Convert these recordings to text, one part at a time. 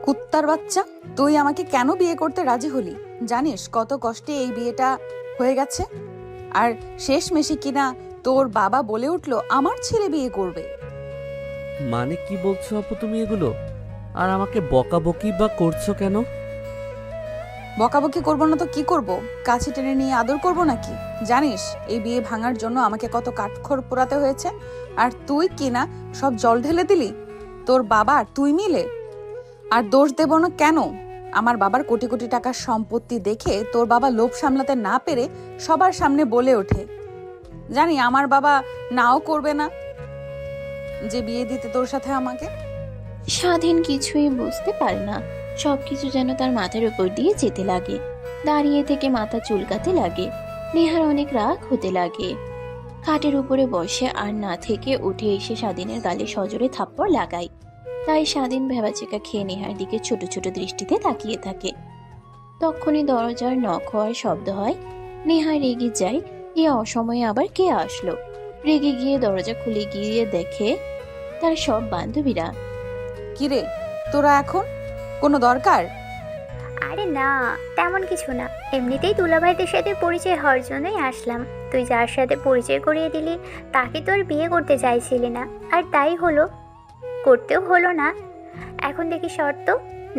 কুত্তার বাচ্চা, তুই আমাকে কেন বিয়ে করতে রাজি হলি? জানিস কত কষ্টে এই বিয়েটা হয়ে গেছে। আর শেষমেশে কিনা তোর বাবা বলে উঠলো আমার ছেলে বিয়ে করবে। মানে কি বলছো আপু তুমি এগুলো? আর আমাকে বকাবকি বা করছো কেন? বকাবকি করবো না তো কি করব? কাছে টেনে নিয়ে আদর করব নাকি? জানিস এই বিয়ে ভাঙার জন্য আমাকে কত কাঠখড় পোড়াতে হয়েছে, আর তুই কিনা সব জল ঢেলে দিলি, তোর বাবা আর তুই মিলে। আর দোষ দেব না কেন? আমার বাবার কোটি কোটি টাকার সম্পত্তি দেখে তোর বাবা লোভ সামলাতে না পেরে সবার সামনে বলে ওঠে, জানি আমার বাবা নাও করবে না যে বিয়ে দিতে তোর সাথে আমাকে। স্বাধীন কিছুই বুঝতে পারে না। সবকিছু যেন তার মাথার উপর দিয়ে যেতে লাগে। দাঁড়িয়ে থেকে মাথা চুলকাতে লাগে। নেহার অনেক রাগ হতে লাগে। খাটের উপরে বসে আর না থেকে উঠে এসে স্বাধীনের গালে সজোরে থাপ্পড় লাগায়। তাই স্বাধীন ভেবাচেকা খেয়ে নেহার দিকে ছোট ছোট দৃষ্টিতে তাকিয়ে থাকে। তখনই দরজার নক হওয়ার শব্দ হয়। নেহা রেগে যায়, এ অসময়ে আবার কে আসলো। রেগে গিয়ে দরজা খুলে গিয়ে দেখে তার সব বান্ধবীরা। কিরে, তোরা এখন কোনো দরকার? আরে না, তেমন কিছু না। এমনিতেই দুলাভাইদের সাথে পরিচয় হওয়ার জন্যই আসলাম। তুই যার সাথে পরিচয় করিয়ে দিলি তাকে তোর বিয়ে করতে চাইছিলি না, আর তাই হলো। করতেও হলো না। এখন দেখি শর্ত,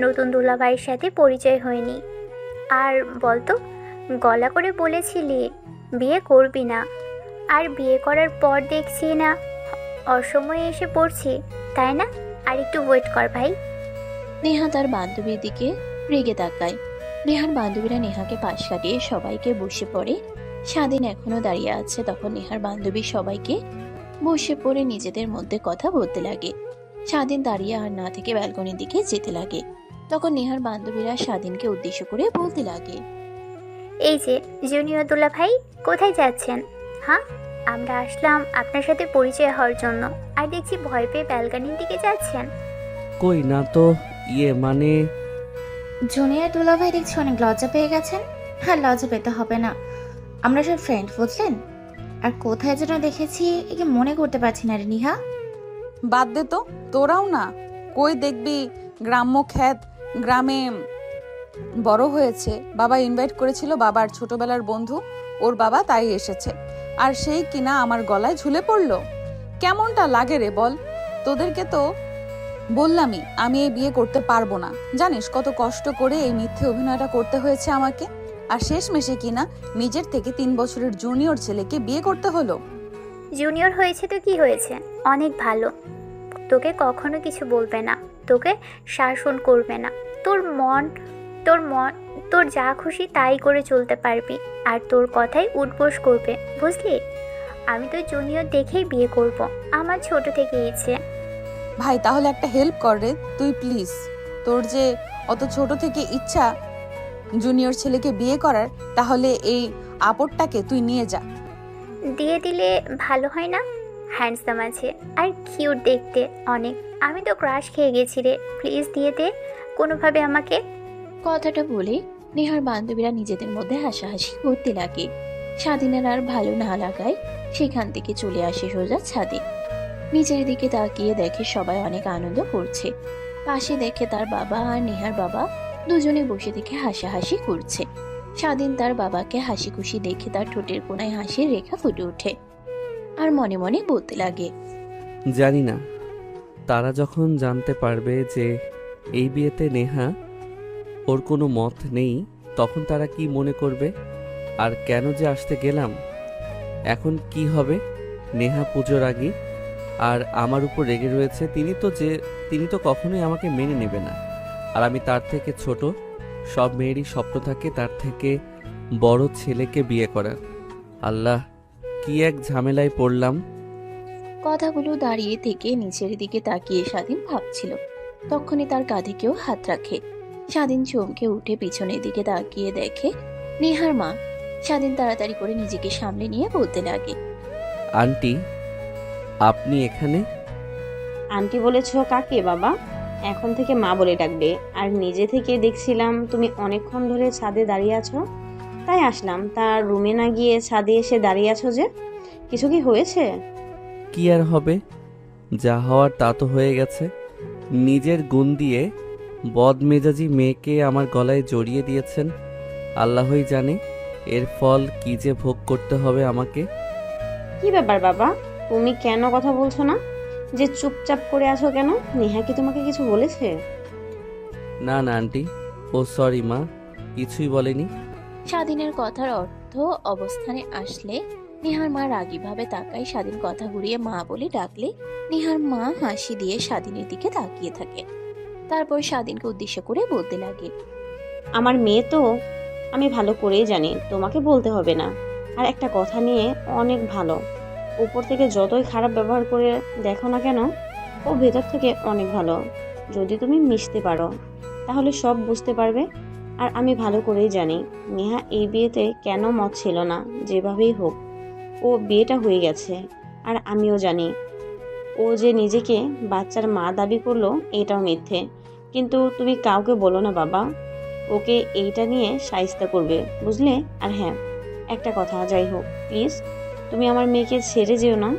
নতুন দুলাভাইয়ের সাথে পরিচয় হয়নি। আর বলতো, গলা করে বলেছিলি বিয়ে করবি না, আর বিয়ে করার পর দেখছি না অসময়ে এসে পড়ছি, তাই না? আর একটু ওয়েট কর ভাই। নেহা তার বান্ধবীর দিকে রেগে তাকায়। নেহার বান্ধবীরা নেহাকে পাশ কাটিয়ে সবাইকে বসে পড়ে। স্বাধীন এখনো দাঁড়িয়ে আছে। তখন নেহার বান্ধবী সবাইকে বসে পড়ে নিজেদের মধ্যে কথা বলতে লাগে। স্বাধীন দাঁড়িয়ে আর না থেকে ব্যালকনির দিকে যেতে লাগে। তখন নেহার বান্ধবীরা স্বাধীনকে উদ্দেশ্য করে বলতে লাগে, এই যে জুনিয়র দুলাভাই, কোথায় যাচ্ছেন? হ্যাঁ, আমরা আসলাম আপনার সাথে পরিচয় হওয়ার জন্য, আর দেখছি ভয় পেয়ে ব্যালকনির দিকে যাচ্ছেন। কই না তো, মানে জুনিয়র দুলাভাই দেখছি অনেক লজ্জা পেয়ে গেছেন। হ্যাঁ, লজ্জা পেতে হবে না, আমরা সব ফ্রেন্ড, বুঝলেন? আর কোথায় যেন দেখেছি একে মনে করতে পারছি না রে নিহা। বাদ দে তো, তোরাও না। কই দেখবি গ্রাম্য খ্যাত গ্রামে বড় হয়েছে, বাবা ইনভাইট করেছিল, বাবার ছোটবেলার বন্ধু, ওর বাবা তাই এসেছে। আর সেই কিনা আমার গলায় ঝুলে পড়লো। কেমনটা লাগে রে বল? তোদেরকে তো বললামই আমি এই বিয়ে করতে পারবো না। জানিস কত কষ্ট করে এই মিথ্যে অভিনয়টা করতে হয়েছে আমাকে। আর শেষমেশে কিনা নিজের থেকে 3 বছরের জুনিয়র ছেলেকে বিয়ে করতে হলো। জুনিয়র হয়েছে তো কি হয়েছে, অনেক ভালো। তোকে কখনো কিছু বলবে না, তোকে শাসন করবে না। তোর মন তোর মন তোর যা খুশি তাই করে চলতে পারবি, আর তোর কথাই উঠবোস করবে, বুঝলি? আমি তো জুনিয়র দেখেই বিয়ে করব, আমার ছোট থেকে ইচ্ছে। ভাই তাহলে একটা হেল্প কর রে তুই প্লিজ। তোর যে অত ছোট থেকে ইচ্ছা জুনিয়র ছেলেকে বিয়ে করার, তাহলে এই আপদটাকে তুই নিয়ে যা। দিয়ে দিলে ভালো হয় না? হ্যান্ডসাম আছে আর কিউট দেখতে অনেক। আমি তো ক্রাশ খেয়ে গেছি রে, প্লিজ দিয়ে দে কোনোভাবে আমাকে। কথাটা বলে নেহার বান্ধবীরা নিজেদের মধ্যে হাসাহাসি করতে লাগে। স্বাধীনের আর ভালো না লাগায় সেখান থেকে চলে আসে সোজা ছাদে। নিচের দিকে তাকিয়ে দেখে সবাই অনেক আনন্দ করছে। পাশে দেখে তার বাবা আর নেহার বাবা দুজনে বসে থেকে হাসাহাসি করছে। স্বাধীন তার বাবাকে হাসি খুশি দেখে তার ঠোঁটের কোণায় হাসির রেখা ফুটে ওঠে। আর মনে মনে বলতে লাগে, জানি না তারা যখন জানতে পারবে যে এই বিয়েতে নেহা ওর কোনো মত নেই, তখন তারা কি মনে করবে। আর কেন যে আসতে গেলাম, এখন কি হবে? নেহা পুজোর আগে আর আমার উপর রেগে রয়েছে। তিনি তো কখনোই আমাকে মেনে নেবে না। আর আমি তার থেকে ছোট। সব মেয়েরই স্বপ্ন থাকে তার থেকে বড় ছেলেকে বিয়ে করার। আল্লাহ, কি এক ঝামেলায় পড়লাম। কথাগুলো দাঁড়িয়ে থেকে নিচের দিকে তাকিয়ে স্বাধীন ভাবছিল। তখনই তার কাঁধে কেউ হাত রাখে। স্বাধীন চমকে উঠে পিছনের দিকে তাকিয়ে দেখে নেহার মা। স্বাধীন তাড়াতাড়ি করে নিজেকে সামলে নিয়ে বলতে লাগে, আন্টি, আপনি এখানে? আন্টি বলেছ কাকে বাবা? এখন থেকে মা বলে ডাকবে। আর নিজে থেকে দেখছিলাম তুমি অনেকক্ষণ ধরে ছাদে দাঁড়িয়ে আছো, তাই আসলাম। তার রুমে না গিয়ে ছাদে এসে দাঁড়িয়ে আছো যে, কিছু কি হয়েছে? কি আর হবে, যা হওয়ার তা তো হয়ে গেছে। নিজের গুণ দিয়ে বদমেজাজি মেয়েকে আমার গলায় জড়িয়ে দিয়েছেন। আল্লাহই জানে এর ফল কি যে ভোগ করতে হবে আমাকে। কি ব্যাপার বাবা, তুমি কেন কথা বলছো না? যে চুপচাপ করে আছো কেন? নেহা কি তোমাকে কিছু বলেছে? না না আন্টি, ও সরি মা, কিছুই বলেনি। স্বাধীনের কথার অর্থ অবস্থানে আসলে নেহার মা রাগীভাবে তাকায়। স্বাধীন কথা ঘুরিয়ে মা বলে ডাকলে নেহার মা হাসি দিয়ে স্বাধীনের দিকে তাকিয়ে থাকে। তারপর স্বাধীনকে উদ্দেশ্য করে বলতে লাগে, আমার মেয়ে তো আমি ভালো করেই জানি, তোমাকে বলতে হবে না। আর একটা কথা নিয়ে অনেক ভালো, উপর থেকে যতই খারাপ ব্যবহার করে দেখো না কেন, ও ভেতর থেকে অনেক ভালো। যদি তুমি মিশতে পারো তাহলে সব বুঝতে পারবে। আর আমি ভালো করেই জানি নেহা এই বিয়েতে কেন মত ছিল না। যেভাবেই হোক ও বিয়েটা হয়ে গেছে। আর আমিও জানি ও যে নিজেকে বাচ্চার মা দাবি করলো এটাও মিথ্যে। কিন্তু তুমি কাউকে বলো না বাবা, ওকে এইটা নিয়ে শায়েস্তা করবে, বুঝলে? আর হ্যাঁ, একটা কথা, যাই হোক প্লিজ তুমি আমার মেয়েকে ছেড়ে যেও না।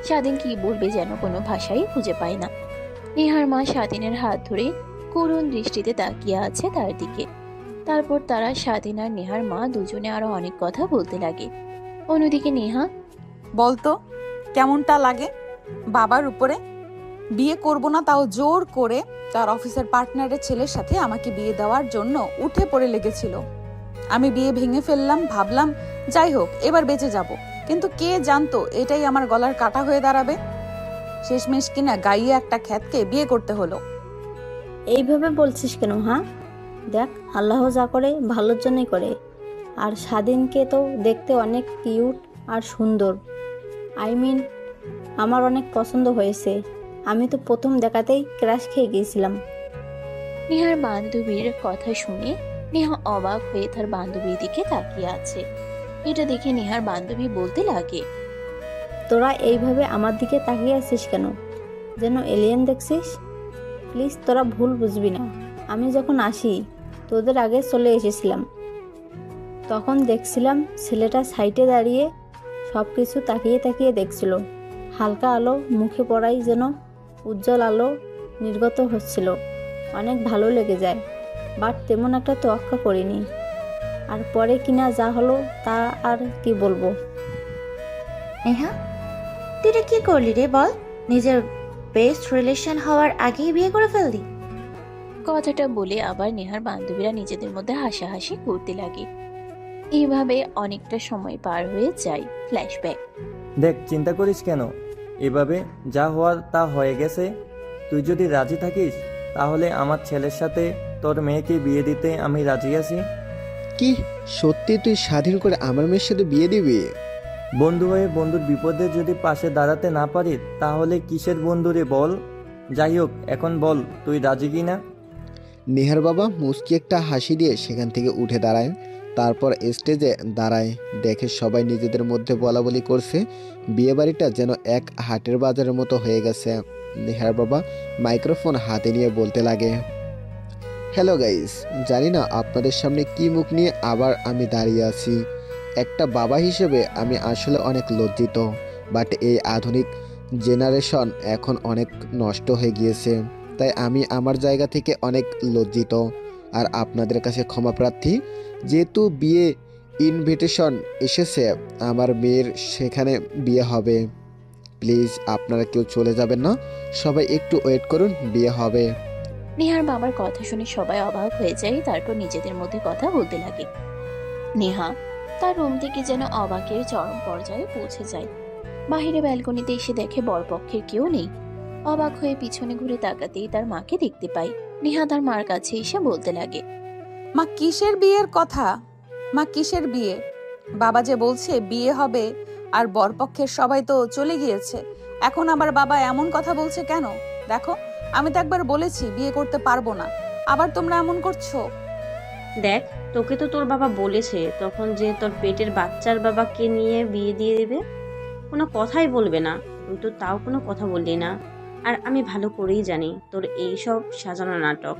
স্বাধীন কি বলবে যেন কোনো ভাষাই খুঁজে পায় না। নেহার মা স্বাধীনের হাত ধরে করুণ দৃষ্টিতে তাকিয়ে আছে তার দিকে। তারপর তারা স্বাধীন আর নেহার মা দুজনে আরো অনেক কথা বলতে লাগে। অন্যদিকে নেহা বলতো কেমনটা লাগে বাবার উপরে? বিয়ে করব না তাও জোর করে তার অফিসের পার্টনারের ছেলের সাথে আমাকে বিয়ে দেওয়ার জন্য উঠে পড়ে লেগেছিল। আমি বিয়ে ভেঙে ফেললাম, ভাবলাম যাই হোক এবার বেঁচে যাব, কিন্তু কে জানতো এটাই আমার গলার কাটা হয়ে দাঁড়াবে। শেষমেশ কিনা গাইয়ে একটা খ্যাতকে বিয়ে করতে হলো। এইভাবে বলছিস কেন? হ্যাঁ, দেখ আল্লাহ যা করে ভালোর জন্যই করে। আর স্বাধীনকে তো দেখতে অনেক কিউট আর সুন্দর। আমার অনেক পছন্দ হয়েছে। আমি তো প্রথম দেখাতেই ক্রাশ খেয়ে গিয়েছিলাম। নেহার বান্ধবীর কথা শুনে নেহা অবাক হয়ে তার বান্ধবীর দিকে তাকিয়ে আছে। এটা দেখে নেহার বান্ধবী বলতে লাগে, তোরা এইভাবে আমার দিকে তাকিয়ে আছিস কেন? যেন এলিয়েন দেখছিস? প্লিজ তোরা ভুল বুঝবি না। আমি যখন আসি তোদের আগে চলে এসেছিলাম। তখন দেখছিলাম ছেলেটা সাইডে দাঁড়িয়ে সব কিছু তাকিয়ে তাকিয়ে দেখছিল। হালকা আলো মুখে পড়াই যেন উজ্জ্বল আলো নির্গত হচ্ছিল। অনেক ভালো লেগে যায়, বাট তেমন একটা তোয়াক্কা করিনি। আর পরে কিনা যা হলো তা আর কি বলবো। নেহা, তুই এটা কি করলি রে বল? নিজের বেস্ট রিলেশন হওয়ার আগেই বিয়ে করে ফেললি? কথাটা বলে আবার নেহার বান্ধবীরা নিজেদের মধ্যে হাসাহাসি করতে লাগে। এইভাবে অনেকটা সময় পার হয়ে যায়। ফ্ল্যাশব্যাক। দেখ, চিন্তা করিস কেন? এভাবে যা হওয়ার তা হয়ে গেছে। তুই যদি রাজি থাকিস তাহলে আমার ছেলের সাথে তোর মেয়েকে বিয়ে দিতে আমি রাজি আছি। কি সত্যি তুই স্বাধীন করে আমার মেয়ের সাথে বিয়ে দিবি? বন্ধু হয়ে বন্ধুর বিপদে যদি পাশে দাঁড়াতে না পারি তাহলে কিসের বন্ধু রে বল? যাই হোক, এখন বল তুই রাজি কি না? নেহার বাবা মুচকি একটা হাসি দিয়ে সেখান থেকে উঠে দাঁড়ায়। তারপর স্টেজে দাঁড়ায়, দেখে সবাই নিজেদের মধ্যে বলাবলি করছে। বিয়েবাড়িটা যেন এক হাটের বাজারের মতো হয়ে গেছে। নেহার বাবা মাইক্রোফোন হাতে নিয়ে বলতে লাগে, হ্যালো গাইস, জানি না আপনাদের সামনে কি মুখ নিয়ে আবার আমি দাঁড়িয়ে আছি। একটা বাবা হিসেবে আমি আসলে অনেক লজ্জিত। বাট এই আধুনিক জেনারেশন এখন অনেক নষ্ট হয়ে গিয়েছে, তাই আমি আমার জায়গা থেকে অনেক লজ্জিত আর আপনাদের কাছে ক্ষমা প্রার্থী। যেহেতু বিয়ে ইনভিটেশন এসেছে আমার মেয়ের, সেখানে বিয়ে হবে। প্লিজ আপনারা কেউ চলে যাবেন না, সবাই একটু ওয়েট করুন, বিয়ে হবে। নেহার বাবার কথা শুনে সবাই অবাক হয়ে যায়। তারপর নিজেদের মধ্যে কথা বলতে লাগে। নেহা তার রুম থেকে যেন অবাকের চরম পর্যায়ে পৌঁছে যায়। বাহিরে ব্যালকনিতে এসে দেখে বরপক্ষের কেউ নেই। অবাক হয়ে পিছনে ঘুরে তাকাতেই তার মাকে দেখতে পায়। নেহা তার মার কাছে এসে বলতে লাগে, মা কিসের বিয়ের কথা? মা কিসের বিয়ে? বাবা যে বলছে বিয়ে হবে আর বরপক্ষের সবাই তো চলে গিয়েছে, এখন আবার বাবা এমন কথা বলছে কেন? দেখো, আমি তো একবার বলেছি বিয়ে করতে পারবো না, আবার তোমরা এমন করছো। দেখ, তোকে তো তোর বাবা বলেছে তখন যে তোর পেটের বাচ্চার বাবাকে নিয়ে বিয়ে দিয়ে দেবে, কোনো কথাই বলবে না। তুই তো তাও কোনো কথা বললি না। আর আমি ভালো করেই জানি তোর এই সব সাজানো নাটক।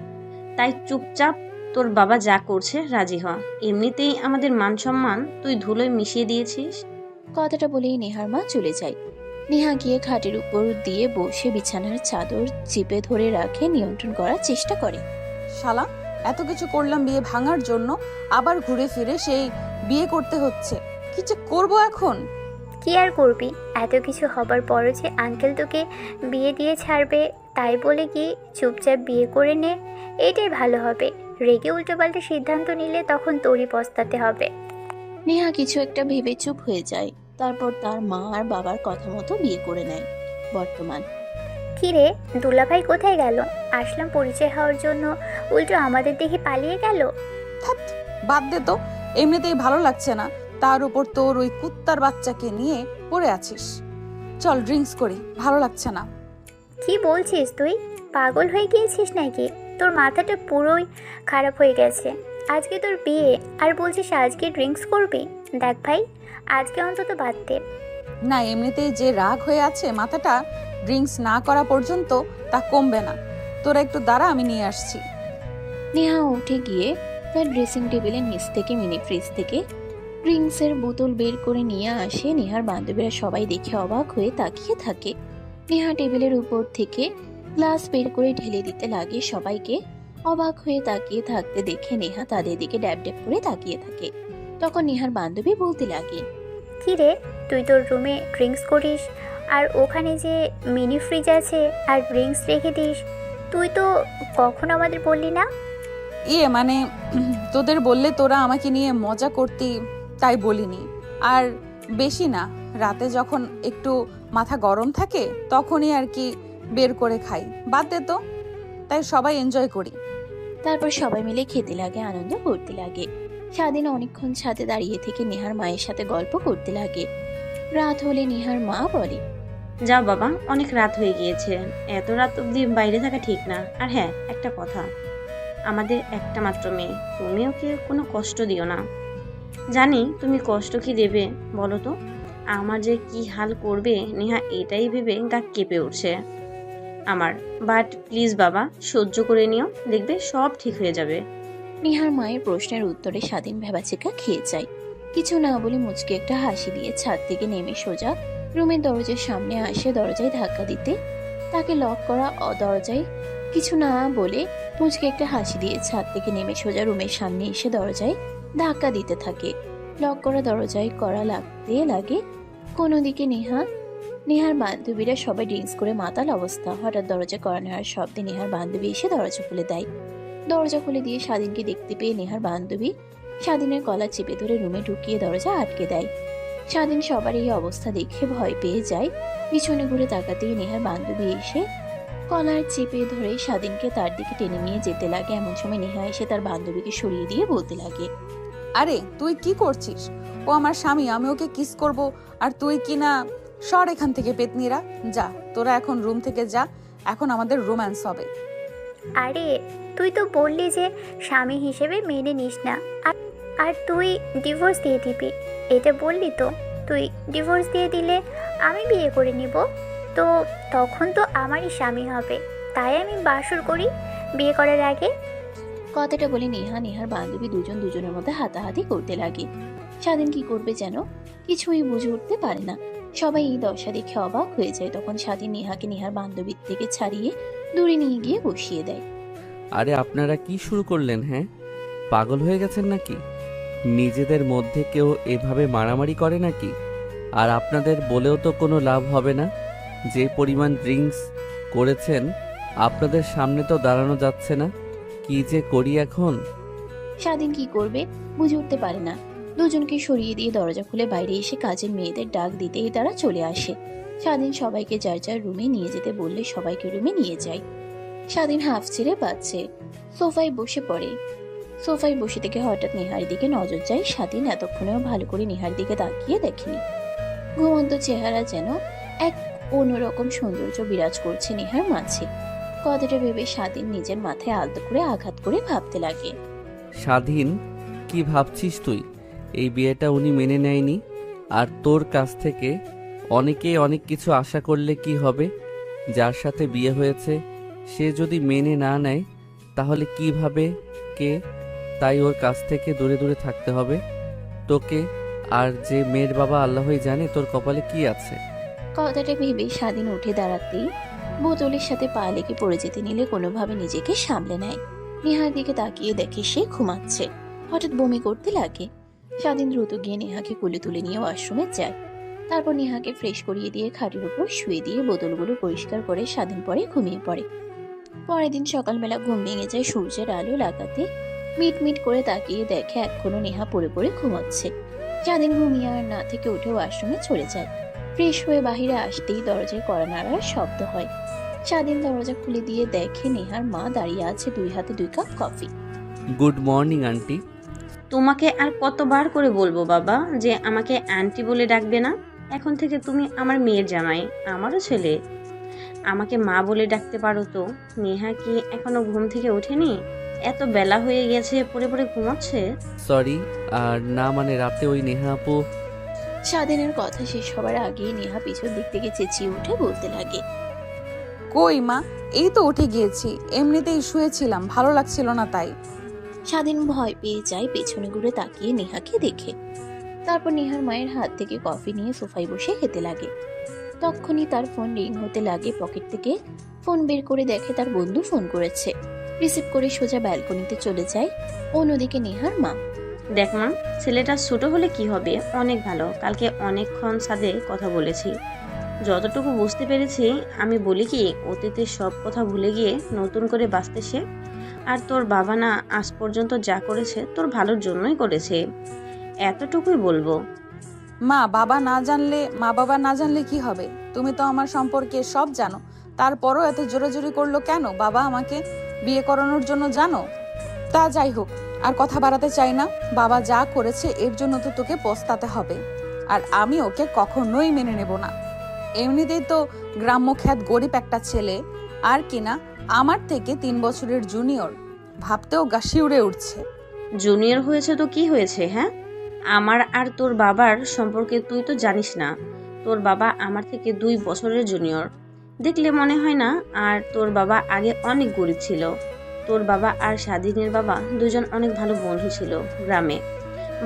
তাই চুপচাপ তোর বাবা যা করছে রাজি হ। এমনিতেই আমাদের মান সম্মান তুই ধুলোয় মিশিয়ে দিয়েছিস। কথাটা বলেই নেহার মা চলে যায়। নেহা গিয়ে খাটের উপর দিয়ে বসে বিছানার চাদর চিপে ধরে রাখে, নিয়ন্ত্রণ করার চেষ্টা করে। শালা, এত কিছু করলাম বিয়ে ভাঙার জন্য, আবার ঘুরে ফিরে সেই বিয়ে করতে হচ্ছে। কি যে করবো এখন। কি আর করবি, এত কিছু হবার পরও যে আঙ্কেল তোকে বিয়ে দিয়ে ছাড়বে, তাই বলে কি চুপচাপ বিয়ে করে নে, এটাই ভালো হবে। রেগে উল্টোপাল্টা সিদ্ধান্ত নিলে তখন তোরই পস্তাতে হবে। নেহা কিছু একটা ভেবে চুপ হয়ে যায়, তারপর তার মা আর বাবার কথা মতো বিয়ে করে নেয়। বর্তমান। কিরে, দুলাভাই কোথায় গেল? আসলাম পরিচয় হওয়ার জন্য, উল্টো আমাদের দেখে পালিয়ে গেল। থাক, বাদ দে তো, এমনিতেই ভালো লাগছে না, তার উপর তোর ওই কুত্তার বাচ্চাকে নিয়ে পড়ে আছিস। চল ড্রিঙ্কস করি, ভালো লাগছে না। কি বলছিস তুই? পাগল হয়ে গিয়েছিস নাকি? তোর মাথাটা পুরোই খারাপ হয়ে গেছে। আজকে তোর বিয়ে আর বলছিস আজকে ড্রিঙ্কস করবি? দেখ ভাই, আজকে অন্তত বাদ দে। না, এমনিতেই যে রাগ হয়ে আছে মাথাটা, ড্রিঙ্কস না করা পর্যন্ত তা কমবে না। তোরা একটু দাঁড়া, আমি নিয়ে আসছি। নেহা উঠে গিয়ে তার ড্রেসিং টেবিলের নিচ থেকে মিনি ফ্রিজ থেকে ড্রিঙ্কসের বোতল বের করে নিয়ে আসে। নেহার বান্ধবীরা সবাই দেখে অবাক হয়ে তাকিয়ে থাকে। নেহা টেবিলের উপর থেকে গ্লাস বের করে ঢেলে দিতে লাগে সবাইকে। অবাক হয়ে তাকিয়ে থাকতে দেখে নেহা তাদের দিকে ড্যাব ড্যাব করে তাকিয়ে থাকে। তখন নেহার বান্ধবী বলতে লাগে, কি রে, তুই তোর রুমে ড্রিঙ্কস করিস আর ওখানে যে মিনি ফ্রিজ আছে আর ড্রিঙ্কস রেখে দিস, তুই তো কখনো আমাদের বললি না। মানে তোদের বললে তোরা আমাকে নিয়ে মজা করতি, তাই বলিনি। আর বেশি না, রাতে যখন একটু মাথা গরম থাকে তখনই আর কি বের করে খাই। বাদ দে তো, তাই সবাই এনজয় করি। তারপর সবাই মিলে খেতে লাগে, আনন্দ করতে লাগে। স্বাধীন অনেকক্ষণ ছাদে দাঁড়িয়ে থেকে নেহার মায়ের সাথে গল্প করতে লাগে। রাত হলে নেহার মা বলে, যাও বাবা, অনেক রাত হয়ে গিয়েছে, এত রাত অবধি বাইরে থাকা ঠিক না। আর হ্যাঁ, একটা কথা, আমাদের একটা মাত্র মেয়ে, তুমি ওকে কোনো কষ্ট দিও না। জানি তুমি কষ্ট কি দেবে বলো তো, আমার যে কি হাল করবে নেহা, এটাই ভেবে গা কেঁপে উঠছে আমার। বাট প্লিজ বাবা, সহ্য করে নিও, দেখবে সব ঠিক হয়ে যাবে। নেহার মায়ের প্রশ্নের উত্তরে স্বাধীন ভেবাচিকা খেয়ে যায়। কিছু না বলে মুচকে একটা হাসি দিয়ে ছাদ থেকে নেমে সোজা রুমের দরজার সামনে আসে। দরজায় ধাক্কা দিতে তাকে লক করা দরজায় কিছু না বলে মুচকে একটা হাসি দিয়ে ছাদ থেকে নেমে সোজা রুমের সামনে এসে দরজায় ধাক্কা দিতে থাকে। লক করা দরজায় করা লাগতে লাগে। কোনো দিকে নেহার বান্ধবীরা সবাই ড্রিঙ্কস করে মাতাল অবস্থা। হঠাৎ দরজা করা নেওয়ার শব্দে নেহার বান্ধবী এসে দরজা খুলে দেয়। দরজা খুলে দিয়ে স্বাধীনকে দেখতে পেয়ে নেহার বান্ধবী স্বাধীনের গলা চেপে ধরে রুমে ঢুকিয়ে দরজা আটকে দেয়। স্বাধীন সবার এই অবস্থা দেখে ভয় পেয়ে যায়। পিছনে ঘুরে তাকাতেই নেহার বান্ধবী এসে কলার চেপে ধরে স্বাধীনকে তার দিকে টেনে নিয়ে যেতে লাগে। এমন সময় নেহা এসে তার বান্ধবীকে সরিয়ে দিয়ে বলতে লাগে, আরে তুই কি করছিস? ও আমার স্বামী, আমি ওকে কিস করব আর তুই কি না? সর এখান থেকে পেতনিরা, যা তোরা এখন রুম থেকে যা, এখন আমাদের রোম্যান্স হবে। আরে তুই তো বললি যে স্বামী হিসেবে মেনে নিস না, আর তুই ডিভোর্স দিয়ে দিবি, এটা বললি তো। তুই ডিভোর্স দিয়ে দিলে আমি বিয়ে করে নিব, তো তখন তো আমারই স্বামী হবে। তাই আমি বাসর করি বিয়ে করার আগে। কথাটা বলে নেহার বান্ধবী দুজন দুজনের মধ্যে হাতাহাতি করতে লাগে। স্বাধীন কি করবে যেন কিছুই বুঝে উঠতে পারে না। সবাই এই দশা দেখে অবাক হয়ে যায়। তখন স্বাধীন নেহাকে নেহার বান্ধবীর থেকে ছাড়িয়ে দূরে নিয়ে গিয়ে বসিয়ে দেয়। আরে আপনারা কি শুরু করলেন? হ্যাঁ, পাগল হয়ে গেছেন নাকি? নিজেদের মধ্যে কেউ এভাবে মারামারি করে নাকি? আর আপনাদের বলেও তো কোনো লাভ হবে না। যে পরিমাণ ড্রিঙ্কস করেছেন আপনাদের সামনে তো দাঁড়ানো যাচ্ছে না। কি যে করি এখন? স্বাধীন কি করবে বুঝে উঠতে পারে না। দুজনকে সরিয়ে দিয়ে দরজা খুলে বাইরে এসে কাজের মেয়েদের ডাক দিতেই তারা চলে আসে। স্বাধীন সবাইকে যার যার রুমে নিয়ে যেতে বললে সবাইকে রুমে নিয়ে যায়। স্বাধীন হাফ ছেড়ে পাচ্ছে, সোফায় বসে পড়ে। সোফায় বসে থেকে হঠাৎ নেহার দিকে নজর যায়। স্বাধীন এতক্ষণেও ভালো করে নেহার দিকে তাকিয়ে দেখেনি। ঘুমন্ত চেহারা যেন এক অন্যরকম সৌন্দর্য বিরাজ করছে নেহার মাঝে। কথাটা ভেবে স্বাধীন নিজের মাথায় আলতো করে আঘাত করে ভাবতে লাগে, স্বাধীন, কি ভাবছিস তুই? এই বিয়েটা উনি মেনে নেয়নি, আর তোর কাছ থেকে অনেকেই অনেক কিছু আশা করলে কি হবে? যার সাথে বিয়ে হয়েছে সে যদি মেনে না নেয় তাহলে কিভাবে কে? তাই ওর কাছ থেকে দূরে দূরে থাকতে হবে তোকে। আর যে মেয়ের বাবা আল্লাহই জানে তোর কপালে কি আছে। কথাটা ভেবে স্বাধীন উঠে দাঁড়াতেই বোতলের সাথে পা লেগে পড়ে যেতে নিলে কোনোভাবে নিজেকে সামলে নেয়। নেহার দিকে তাকিয়ে দেখে সে ঘুমাচ্ছে। হঠাৎ বমি করতে লাগে। স্বাধীন দ্রুত গিয়ে নেহাকে কোলে তুলে নিয়ে ওয়াশরুমে যায়। তারপর নেহাকে ফ্রেশ করিয়ে দিয়ে খাটের উপর শুয়ে দিয়ে বোতলগুলো পরিষ্কার করে স্বাধীন পরে ঘুমিয়ে পড়ে। পরের দিন সকালবেলা ঘুম ভেঙে যায় সূর্যের আলো লাগাতে। মিট মিট করে তাকিয়ে দেখে এখনো নেহা পড়ে পড়ে ঘুমাচ্ছে। স্বাধীন ঘুমিয়ে আর না থেকে উঠে ওয়াশরুমে চলে যায়। ফ্রেশ হয়ে বাহিরে আসতেই দরজায় কড়া নাড়ার শব্দ হয়। স্বাধীন দরজা খুলে দিয়ে দেখে নেহার মা দাঁড়িয়ে আছে, 2 হাতে 2 cup coffee. Good morning aunty. তোমাকে আর কতবার করে বলবো বাবা যে আমাকে আন্টি বলে ডাকবে না? এখন থেকে তুমি আমার মেয়ের জামাই, আমারও ছেলে। আমাকে মা বলে ডাকতে পারো তো। নেহা কি এখনো ঘুম থেকে ওঠেনি? এত বেলা হয়ে গেছে, পড়ে পড়ে ঘুমাচ্ছে। সরি। আর না মানে রাতে ওই নেহা আপু। স্বাধীনের কথা শেষ হবার আগেই নেহা পিছন দিক থেকে চেঁচিয়ে উঠে বলতে লাগে, কই মা, এই তো উঠে গিয়েছি, এমনিতেই শুয়েছিলাম, ভালো লাগছিল না তাই। স্বাধীন ভয় পেয়ে যায়, পেছনে ঘুরে তাকিয়ে নেহাকে দেখে। তারপর নেহার মায়ের হাত থেকে কফি নিয়ে সোফায় বসে খেতে লাগে। তখনই তার ফোন রিং হতে লাগে। পকেট থেকে ফোন বের করে দেখে তার বন্ধু ফোন করেছে। রিসিভ করে সোজা ব্যালকনিতে চলে যায়। অন্যদিকে নেহার মা, দেখ মা, ছেলেটা ছোট হলে কি হবে, অনেক ভালো। কালকে অনেকক্ষণ ছাদে কথা বলেছি। যতটুকু বুঝতে পেরেছি, আমি বলি কি, অতীতের সব কথা ভুলে গিয়ে নতুন করে বাঁচতে সে। আর তোর বাবা না আজ পর্যন্ত যা করেছে তোর ভালোর জন্যই করেছে, এতটুকুই বলবো। মা বাবা না জানলে কি হবে? তুমি তো আমার সম্পর্কে সব জানো, তারপরও এত জোরাজুরি করলো কেন বাবা আমাকে বিয়ে করানোর জন্য, জানো? তা যাই হোক, আর কথা বাড়াতে চাই না। বাবা যা করেছে এর জন্য তো তোকে পস্তাতে হবে, আর আমি ওকে কখনোই মেনে নেব না। এমনিতেই তো গ্রাম্য খ্যাত গরিব একটা ছেলে, আর কিনা আমার থেকে 3 বছরের জুনিয়র, ভাবতেও গা শিউরে উঠছে। জুনিয়র হয়েছে তো কি হয়েছে? হ্যাঁ, আমার আর তোর বাবার সম্পর্কে তুই তো জানিস না। তোর বাবা আমার থেকে 2 বছরের জুনিয়র। দেখলে মনে হয় না? আর তোর বাবা আগে অনেক গরিব ছিল। তোর বাবা আর স্বাধীনের বাবা দুজন অনেক ভালো বন্ধু ছিল গ্রামে।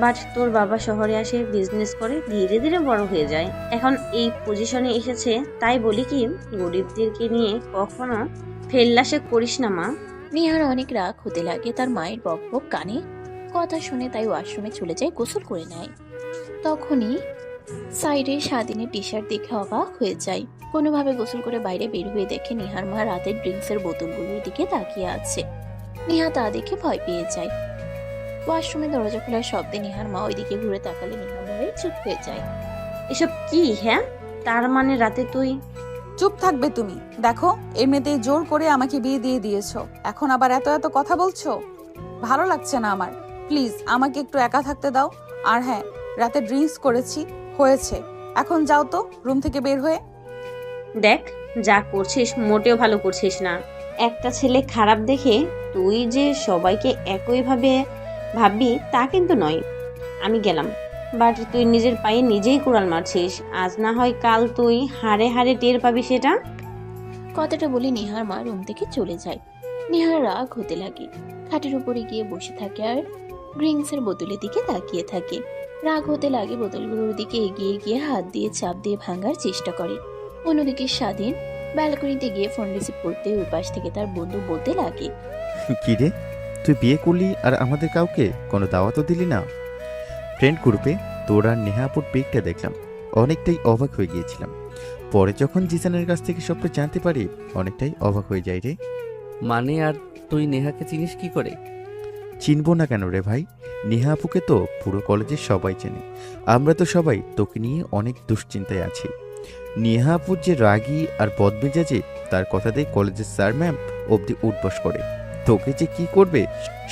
বাট তোর বাবা শহরে আসে, বিজনেস করে, ধীরে ধীরে বড় হয়ে যায়, এখন এই পজিশনে এসেছে। তাই বলি কি, গরিবদেরকে নিয়ে কখনো ফেল্লাসে করিস না মা। নেহার অনেক রাগ হতে লাগে। তার মায়ের বক বক কানে কথা শুনে তাই ওয়াশরুমে চলে যায়, গোসল করে নেয়। তখনই সাইডে স্বাধীনের টি শার্ট দেখে অবাক হয়ে যায়। কোনোভাবে গোসল করে বাইরে বের হয়ে দেখে নেহার মা রাতের ড্রিঙ্কসের বোতলগুলোর দিকে তাকিয়ে আছে। নেহা তা দেখে ভয় পেয়ে যায়। ওয়াশরুমে দরজা খোলার শব্দে নেহার মা ওইদিকে ঘুরে তাকালে নেহা ভয়ে চুপ হয়ে যায়। এসব কি? হ্যাঁ, তার মানে রাতে তুই? চুপ থাকবে তুমি? দেখো, এমনিতেই জোর করে আমাকে বিয়ে দিয়ে দিয়েছো, এখন আবার এত এত কথা বলছো, ভালো লাগছে না আমার। প্লিজ আমাকে একটু একা থাকতে দাও। আর হ্যাঁ, রাতে ড্রিঙ্কস করেছি, হয়েছে, এখন যাও তো রুম থেকে বের হয়ে। দেখ, যা করছিস মোটেও ভালো করছিস না। একটা ছেলে খারাপ দেখে তুই যে সবাইকে একইভাবে ভাববি তা কিন্তু নয়। আমি গেলাম, বাট তুই নিজের পায়ে নিজেই কুড়াল মারছিস। আজ না হয় কাল তুই হাড়ে হাড়ে টের পাবি সেটা। কথাটা বলে নেহার মা রুম থেকে চলে যায়। নেহার রাগ হতে লাগে, খাটের উপরে গিয়ে বসে থাকে আর ড্রিঙ্কসের বোতলের দিকে তাকিয়ে থাকে। রাগ হতে লাগে, বোতলগুলোর দিকে এগিয়ে গিয়ে হাত দিয়ে চাপ দিয়ে ভাঙার চেষ্টা করে। অন্যদিকে স্বাধীন ব্যালকনিতে গিয়ে ফোন রিসিভ করতে ওই পাশ থেকে তার বন্ধু বলতে লাগে, কি রে, তুই বিয়ে করলি আর আমাদের কাউকে কোনো দাওয়াতও দিলি না? ফ্রেন্ড গ্রুপে তোর আর নেহাপুর পিকটা দেখলাম, অনেকটাই অবাক হয়ে গিয়েছিলাম। পরে যখন জিসানের কাছ থেকে সবটা জানতে পারি, অনেকটাই অবাক হয়ে যায় রে। মানে আর তুই নেহাকে চিনিস কি করে? চিনবো না কেন রে ভাই? নেহা আপুকে তো পুরো কলেজের সবাই চেনে। আমরা তো সবাই তোকে নিয়ে অনেক দুশ্চিন্তায় আছি। নেহা আপুর যে রাগী আর বদমেজাজি, তার কথাতেই কলেজের স্যার ম্যাম অবধি উঠবস করে। তোকে যে কি করবে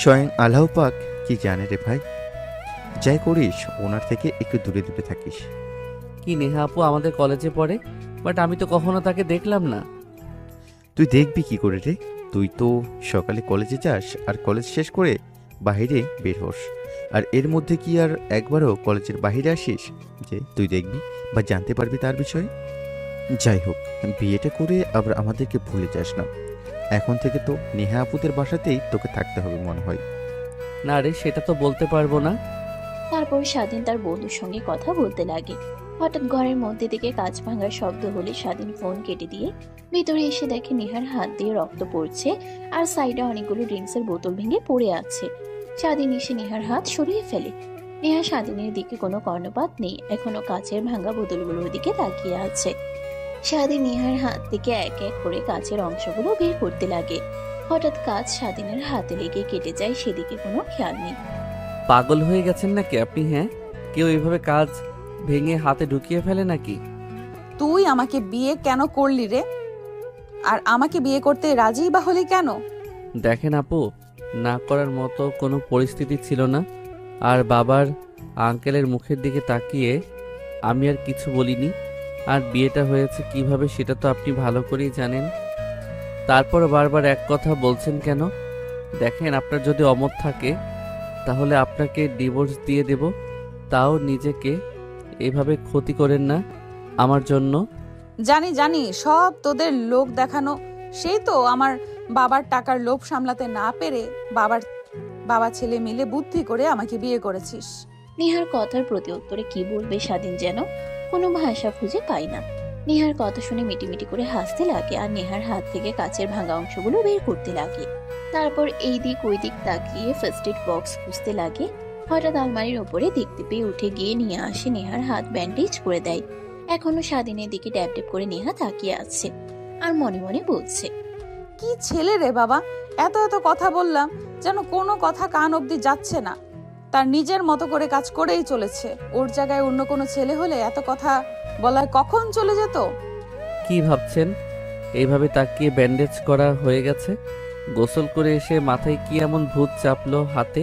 স্বয়ং আল্লাহ পাক কি জানে রে ভাই। যাই করিস ওনার থেকে একটু দূরে দূরে থাকিস। কি নেহা আপু আমাদের কলেজে পড়ে, বাট আমি তো কখনো তাকে দেখলাম না। তুই দেখবি কি করে রে? তুই তো সকালে কলেজে যাস আর কলেজ শেষ করে বাইরে বের হোস, আর এর মধ্যে কি আর একবারও কলেজের বাইরে আসিস যে তুই দেখবি বা জানতে পারবি তার বিষয়ে? যাই হোক, বিয়েটা করে আবার আমাদেরকে ভুলে যাস না। এখন থেকে তো নেহা আপুদের বাসাতেই তোকে থাকতে হবে মনে হয়। না রে, সেটা তো বলতে পারবো না। তারপর স্বাধীন তার বন্ধুর সঙ্গে কথা বলতে লাগে। হঠাৎ ঘরের মধ্যে থেকে কাঁচ ভাঙার শব্দ হলে স্বাধীন ফোন কেটে দিয়ে ভিতরে এসে দেখে নেহার হাত দিয়ে রক্ত পড়ছে আর সাইডে অনেকগুলো ড্রিঙ্কসের বোতল ভেঙে পড়ে আছে। স্বাধীন এসে নেহার হাত সরিয়ে ফেলে। নেহা স্বাধীনের দিকে কোনো কর্ণপাত নেই, এখনো কাচের ভাঙা বোতলগুলোর দিকে তাকিয়ে আছে। স্বাধীন নেহার হাত থেকে এক এক করে কাচের অংশগুলো বের করতে লাগে। হঠাৎ কাচ স্বাধীনের হাতে লেগে কেটে যায়, সেদিকে কোনো খেয়াল নেই। পাগল হয়ে গেছেন নাকি আপনি? হ্যাঁ, কেউ এইভাবে কাজ ভেঙে হাতে ঢুকিয়ে ফেলে নাকি? তুই আমাকে বিয়ে কেন করলি রে? আর আমাকে বিয়ে করতে রাজিই বা হলি কেন? দেখেন আপু, না করার মতো কোনো পরিস্থিতি ছিল না। আর বাবার আঙ্কেলের মুখের দিকে তাকিয়ে আমি আর কিছু বলিনি। আর বিয়েটা হয়েছে কিভাবে সেটা তো আপনি ভালো করেই জানেন। তারপর বারবার এক কথা বলছেন কেন? দেখেন, আপনার যদি অমত থাকে তাহলে আপনাকে ডিভোর্স দিয়ে দেব, তাও নিজেকে এভাবে ক্ষতি করেন না আমার জন্য। জানি জানি, সব তোদের লোক দেখানো। সেই তো আমার বাবার টাকার লোভ সামলাতে না পেরে বাবা ছেলে মিলে বুদ্ধি করে আমাকে বিয়ে করেছিস। নেহার কথার প্রতি উত্তরে কি বলবে স্বাধীন যেন কোনো ভাষা খুঁজে পায় না। নেহার কথা শুনে মিটিমিটি করে হাসতে লাগে আর নেহার হাত থেকে কাচের ভাঙা অংশগুলো বের করতে লাগে। তারপর এই দিক ওই দিক তাকিয়ে ফার্স্ট এড বক্স খুঁজতে লাগে। হঠাৎ আলমারির ওপরে দেখতে পেয়ে উঠে গিয়ে নিয়ে আসে, নেহার হাত ব্যান্ডেজ করে দেয়। এখনো স্বাধীনের দিকে ড্যাব ড্যাব করে নেহা তাকিয়ে আছে আর মনে মনে বলছে, কি ছেলে রে বাবা, এত এত কথা বললাম যেন কোনো কথা কান অবধি যাচ্ছে না। তার নিজের মতো করে কাজ করেই চলেছে। ওর জায়গায় অন্য কোনো ছেলে হলে এত কথা বলার কখন চলে যেত। কি ভাবছেন? এইভাবে তাকিয়ে ব্যান্ডেজ করা হয়ে গেছে? গোসল করে এসে মাথায় কি এমন ভূত চাপলো হাতে?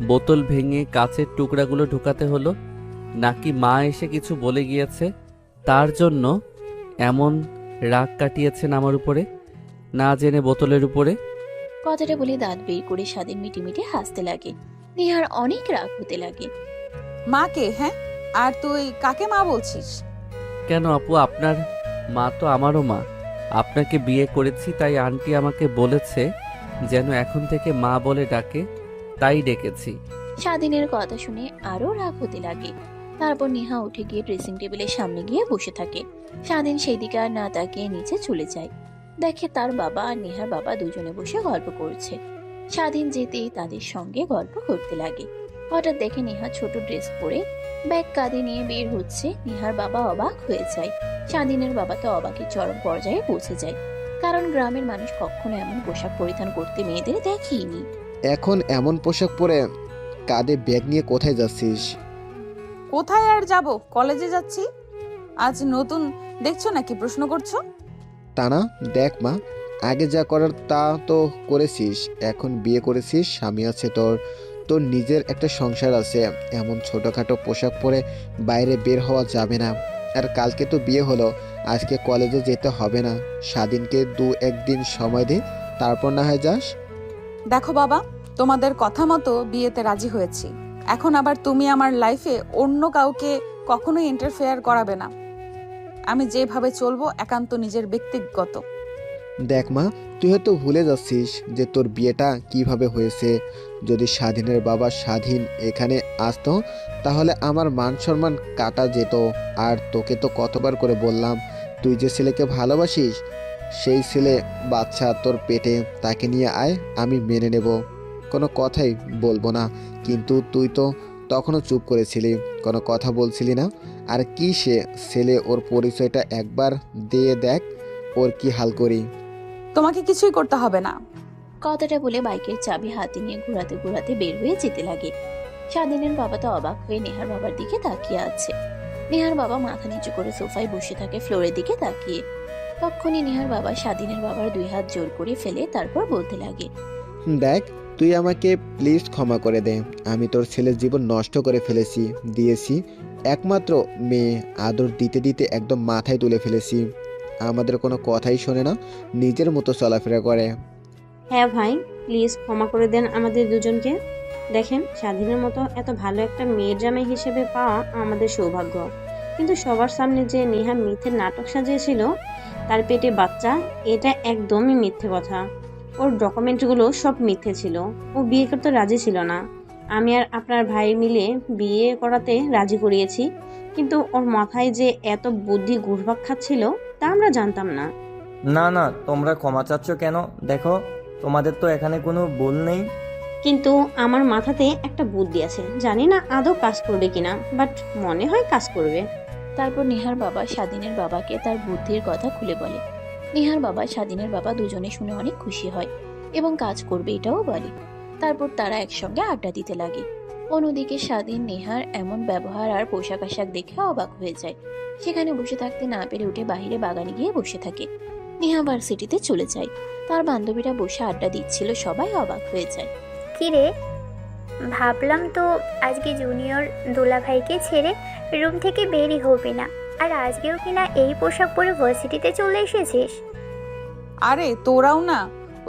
বোতল ভেঙে কাচের টুকরাগুলো ঢোকাতে হলো? নাকি মা এসে কিছু বলে গিয়েছে তার জন্য এমন রাগ কাটিয়েছেন আমার উপরে, না জেনে বোতলের উপরে? কথাটা বলে দাঁত বের করে স্বাধীন মিটিমিটি হাসতে লাগে। নেহার অনেক রাগ হতে লাগে। মাকে? হ্যাঁ, আর তুই কাকে মা বলছিস? কেন আপু, আপনার মা তো আমারও মা। আপনাকে বিয়ে করেছি তাই আন্টি আমাকে বলেছে যেন এখন থেকে মা বলে ডাকে, তাই ডেকেছি। স্বাধীনের কথা শুনে আরো রাগ হতে লাগে। তারপর নেহা উঠে গিয়ে ড্রেসিং টেবিলের সামনে গিয়ে বসে থাকে। স্বাধীন সেই দিকে আর না তাকিয়ে নিচে চলে যায়। দেখে তার বাবা আর নেহার বাবা দুজনে বসে গল্প করছে। স্বাধীন যেতেই তাদের সঙ্গে গল্প করতে লাগে। হঠাৎ দেখে নেহা ছোট ড্রেস পরে ব্যাগ কাঁধে নিয়ে বের হচ্ছে। নেহার বাবা অবাক হয়ে যায়। স্বাধীনের বাবা তো অবাকের চরম পর্যায়ে পৌঁছে যায়, কারণ গ্রামের মানুষ কখনো এমন পোশাক পরিধান করতে মেয়েদের দেখেইনি। এখন এমন পোশাক পরে কাঁধে ব্যাগ নিয়ে কোথায় যাচ্ছিস? কোথায় আর যাব, কলেজে যাচ্ছি। আজ নতুন দেখছো নাকি প্রশ্ন করছো? তা না, দেখ মা, আগে যা করার তা তো করেছিস, এখন বিয়ে করেছিস, স্বামী আছে তোর, তোর নিজের একটা সংসার আছে। এমন ছোটোখাটো পোশাক পরে বাইরে বের হওয়া যাবে না। আর কালকে তো বিয়ে হলো, আজকে কলেজে যেতে হবে না। স্বাধীনকে 2-1 দিন সময় দে, তারপর না হয় যাস। দেখো বাবা, তোমাদের কথা মতো বিয়েতে রাজি হয়েছি। এখন আবার তুমি আমার লাইফে অন্য কাউকে কখনোই ইন্টারফেয়ার করাবে না। আমি যেভাবে চলবো একান্ত নিজের ব্যক্তিগত। দেখ মা, তুই হয়তো ভুলে যাচ্ছিস যে তোর বিয়েটা কিভাবে হয়েছে। যদি স্বাধীনের বাবা স্বাধীন এখানে আসতো তাহলে আমার মান সম্মান কাটা যেত। আর তোকে তো কতবার করে বললাম, তুই যে ছেলেকে ভালোবাসিস সেই ছেলে বাচ্চা তোর পেটে, তাকে নিয়ে আয়, আমি মেনে নেব, কোনো কথাই বলবো না। কিন্তু তুই তো তখনও চুপ করেছিলি, কোনো কথা বলছিলি না। আর কি সে ছেলে, ওর পরিচয়টা একবার দিয়ে দেখ, ওর কি হাল করি। তোমাকে কিছুই করতে হবে না। কথাটা বলে বাইকের চাবি হাতে নিয়ে ঘোরাতে ঘোরাতে বের হয়ে যেতে লাগে। স্বাধীনের বাবা তো অবাক হয়ে নেহার বাবার দিকে তাকিয়ে আছে। নেহার বাবা মাথা নিচু করে সোফায় বসে থাকে ফ্লোরের দিকে তাকিয়ে। তখনই নেহার বাবা স্বাধীনের বাবার 2 হাত জোর করে ফেলে তারপর বলতে লাগে, দেখ, তুই আমাকে প্লিজ ক্ষমা করে দে। আমি তোর ছেলের জীবন নষ্ট করে ফেলেছি, দিয়েছি একমাত্র মেয়ে, আদর দিতে দিতে একদম মাথায় তুলে ফেলেছি। আমাদের কোনো কথাই শোনে না, নিজের মতো চলাফেরা করে। হ্যাঁ ভাই, প্লিজ ক্ষমা করে দেন আমাদের দুজনকে। দেখেন, স্বাধীনের মতো এত ভালো একটা মেয়ের জামাই হিসেবে পাওয়া আমাদের সৌভাগ্য। কিন্তু সবার সামনে যে নেহা মিথ্যের নাটক সাজিয়েছিল তার পেটে বাচ্চা, এটা একদমই মিথ্যে কথা। ওর ডকুমেন্টগুলো সব মিথ্যে ছিল। ও বিয়ে করতে রাজি ছিল না। আমি আর আপনার ভাই মিলে বিয়ে করাতে রাজি করিয়েছি, কিন্তু ওর মাথায় যে এত বুদ্ধি ঘুরপাক খাচ্ছিল তা আমরা জানতাম না। না না, তোমরা ক্ষমা চাচ্ছ কেন? দেখো, তোমাদের তো এখানে কোনো ভুল নেই। কিন্তু আমার মাথাতে একটা বুদ্ধি আছে, জানি না আদৌ কাজ করবে কিনা, বাট মনে হয় কাজ করবে। তারপর নেহার বাবা স্বাধীনের বাবাকে তার বুদ্ধির কথা খুলে বলে। নেহার বাবা স্বাধীনের বাবা দুজনে শুনে অনেক খুশি হয় এবং কাজ করবে এটাও বলে। তারপর তারা একসঙ্গে আড্ডা দিতে লাগে। অন্যদিকে স্বাধীন নেহার এমন ব্যবহার আর পোশাক আশাক দেখে অবাক হয়ে যায়। সেখানে বসে থাকতে না পেরে উঠে বাইরে বাগানে গিয়ে বসে থাকে। নেহা ভার্সিটিতে চলে যায়। তার বান্ধবীরা বসে আড্ডা দিচ্ছিল, সবাই অবাক হয়ে যায়। কিরে, ভাবলাম তো আজকে জুনিয়র দুলাভাইকে ছেড়ে রুম থেকে বেরই হবে না, আর আজকেও কিনা এই পোশাক পরে ভার্সিটিতে চলে এসেছিস। আরে তোরাও না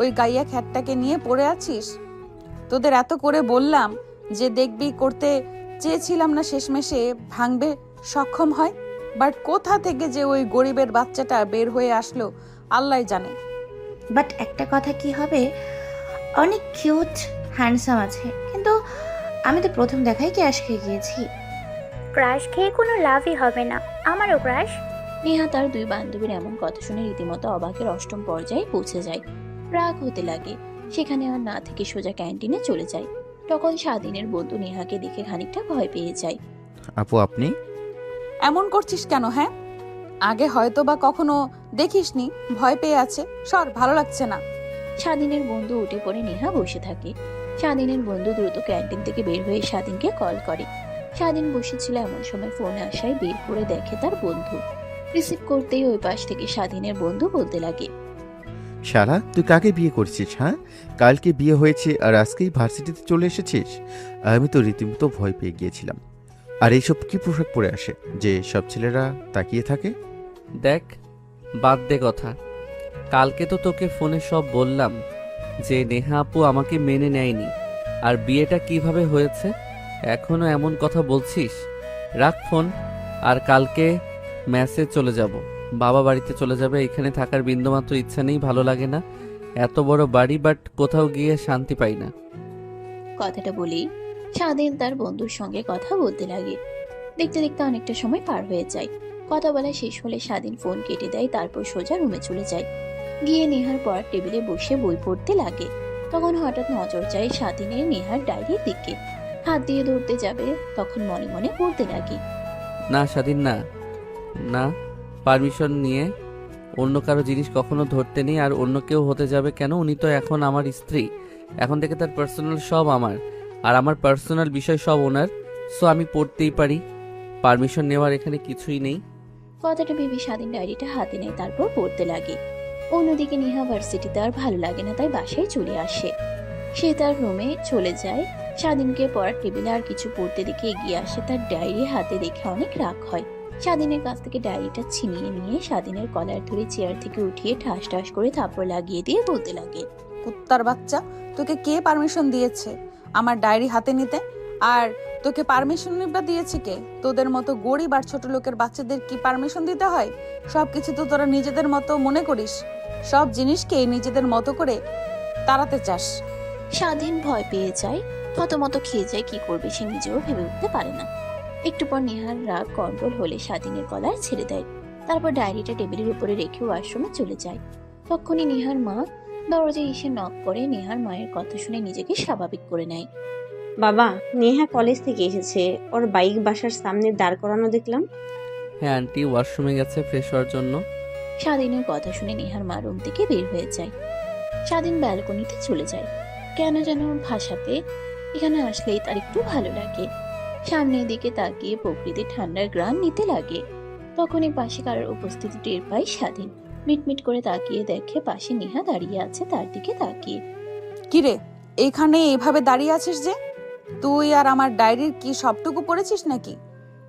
ওই গাইয়া খ্যাটটাকে নিয়ে পড়ে আছিস। তোদের এত করে বললাম যে দেখবি, করতে চেয়েছিলাম না, শেষমেশে ভাঙবে সক্ষম হয়। বাট কোথা থেকে যে ওই গরিবের বাচ্চাটা বের হয়ে আসলো আল্লাহ জানে। বাট একটা কথা কি হবে, অনেক কিউট হ্যান্ডসাম আছে, কিন্তু আমি তো প্রথম দেখাই ক্যাশ খেয়ে গিয়েছি। ক্রাশ খেয়ে কোনো লাভই হবে না, আমারও ক্রাশ। নেহা তার দুই বান্ধবীর এমন কথা শুনে রীতিমতো অবাকের অষ্টম পর্যায়ে পৌঁছে যায়। রাগ হতে লাগে। সেখানে আর না থেকে সোজা ক্যান্টিনে চলে যায়। তখন স্বাধীনের বন্ধু নেহাকে দেখে খানিকটা ভয় পেয়ে যায়। আপু আপনি? এমন করছিস কেন? হ্যাঁ, আগে হয়তো বা কখনো দেখিসনি, ভয় পেয়ে আছে। সর, ভালো লাগছে না। স্বাধীনের বন্ধু উঠে পড়ে নেহা বসে থাকে। স্বাধীনের বন্ধু দ্রুত ক্যান্টিন থেকে বের হয়ে স্বাধীনকে কল করে। স্বাধীন বসেছিল, এমন সময় ফোনে আসায় বের করে দেখে তার বন্ধু। রিসিভ করতেই ওই পাশ থেকে স্বাধীনের বন্ধু বলতে লাগে, শালা, তুই কাকে বিয়ে করছিস? হ্যাঁ, কালকে বিয়ে হয়েছে আর আজকেই ভার্সিটিতে চলে এসেছিস? আমি তো রীতিমতো ভয় পেয়ে গিয়েছিলাম। আর এইসব কি পোশাক পরে আসে যে সব ছেলেরা তাকিয়ে থাকে? দেখ, বাদ দে কথা। কালকে তো তোকে ফোনে সব বললাম যে নেহা আপু আমাকে মেনে নেয়নি, আর বিয়েটা কিভাবে হয়েছে এখনো এমন কথা বলছিস? রাখ ফোন। আর কালকে ম্যাসে চলে যাব, বাবা বাড়িতে চলে যাবে। এখানে থাকার বিন্দুমাত্র ইচ্ছা নেই, ভালো লাগে না। এত বড় বাড়ি, বাট কোথাও গিয়ে শান্তি পাই না। কথাটা বলেই স্বাধীন তার বন্ধুর সঙ্গে কথা বলতে লাগে। দেখতে দেখতে অনেকটা সময় পার হয়ে যায়। কথা বলা শেষ হলে স্বাধীন ফোন কেটে দেয়। তারপর সোজা রুমে চলে যায়। গিয়ে নেহার পড়ার টেবিলে বসে বই পড়তে লাগে। তখন হঠাৎ নজর যায় স্বাধীনের নেহার ডায়েরির দিকে। হাত দিয়ে ধরতে যাবে, তখন মনে মনে পড়তে লাগে, না স্বাধীন, না না, পারমিশন নিয়ে অন্য কারো জিনিস কখনো ধরতে নেই। আর অন্য কেউ হতে যাবে কেন? উনি তো এখন আমার স্ত্রী। এখন থেকে তার পার্সোনাল সব আমার, আর আমার পার্সোনাল বিষয় সব ওনার। সো আমি পড়তেই পারি, পারমিশন নেওয়ার এখানে কিছুই নেই। কথাটা ভেবে স্বাধীন ডায়েরিটা হাতে নেয়, তারপর পড়তে লাগে। অন্যদিকে নেহা ভার্সিটিতে আর ভালো লাগে না, তাই বাসায় চলে আসে। সে তার রুমে চলে যায়। স্বাধীনকে পড়ার টেবিলে আর কিছু পড়তে দেখে এগিয়ে আসে। তার ডায়েরি হাতে দেখে অনেক রাগ হয়। স্বাধীনের কাছ থেকে ডায়েরিটা ছিনিয়ে নিয়ে স্বাধীনের কলার ধরে চেয়ার থেকে উঠিয়ে ঠাস ঠাস করে থাপড় লাগিয়ে দিয়ে বলতে লাগে, কুত্তার বাচ্চা, তোকে কে পারমিশন দিয়েছে আমার ডায়েরি হাতে নিতে? আর তোকে পারমিশন নিবা দিয়েছে কে? তোদের মতো গরিব আর ছোট লোকের বাচ্চাদের কি পারমিশন দিতে হয়? সবকিছু তো তোরা নিজেদের মতো মনে করিস, সব জিনিসকে নিজেদের মতো করে তাড়াতে চাস। স্বাধীন ভয় পেয়ে যায়, থতমত খেয়ে যায়। কি করবে সে নিজেও ভেবে উঠতে পারে না। একটু পর নেহার রাগ কন্ট্রোল হলে স্বাধীনের কলার ছেড়ে দেয়। তারপর ডায়েরিটা টেবিলের উপরে রেখে ওয়াশরুমে চলে যায়। তখনই নেহার মা দরজায় এসে নক করে। নেহার মায়ের কথা শুনে নিজেকে স্বাভাবিক করে নেয়। বাবা, নেহা কলেজ থেকে এসেছে, ওর বাইক বাসার সামনে দাঁড় করানো দেখলাম। হ্যাঁ আন্টি ওয়াশরুমে গেছে ফ্রেশ হওয়ার জন্য। স্বাধীনের কথা শুনে নেহার মা রুম থেকে বের হয়ে যায়। স্বাধীন ব্যালকনিতে চলে যায়। কেন যেন ভাষাতে এখানে আসলেই তার একটু ভালো লাগে। সামনের দিকে তাকিয়ে প্রকৃতির ঠান্ডার গ্রান নিতে লাগে। তখনই পাশে কারোর উপস্থিতি টের পায় স্বাধীন। মিটমিট করে তাকিয়ে দেখে পাশে নেহা দাঁড়িয়ে আছে তার দিকে তাকিয়ে। কিরে, এইখানে এইভাবে দাঁড়িয়ে আছিস যে? তুই আর আমার ডায়েরির কি সবটুকু পড়েছিস নাকি?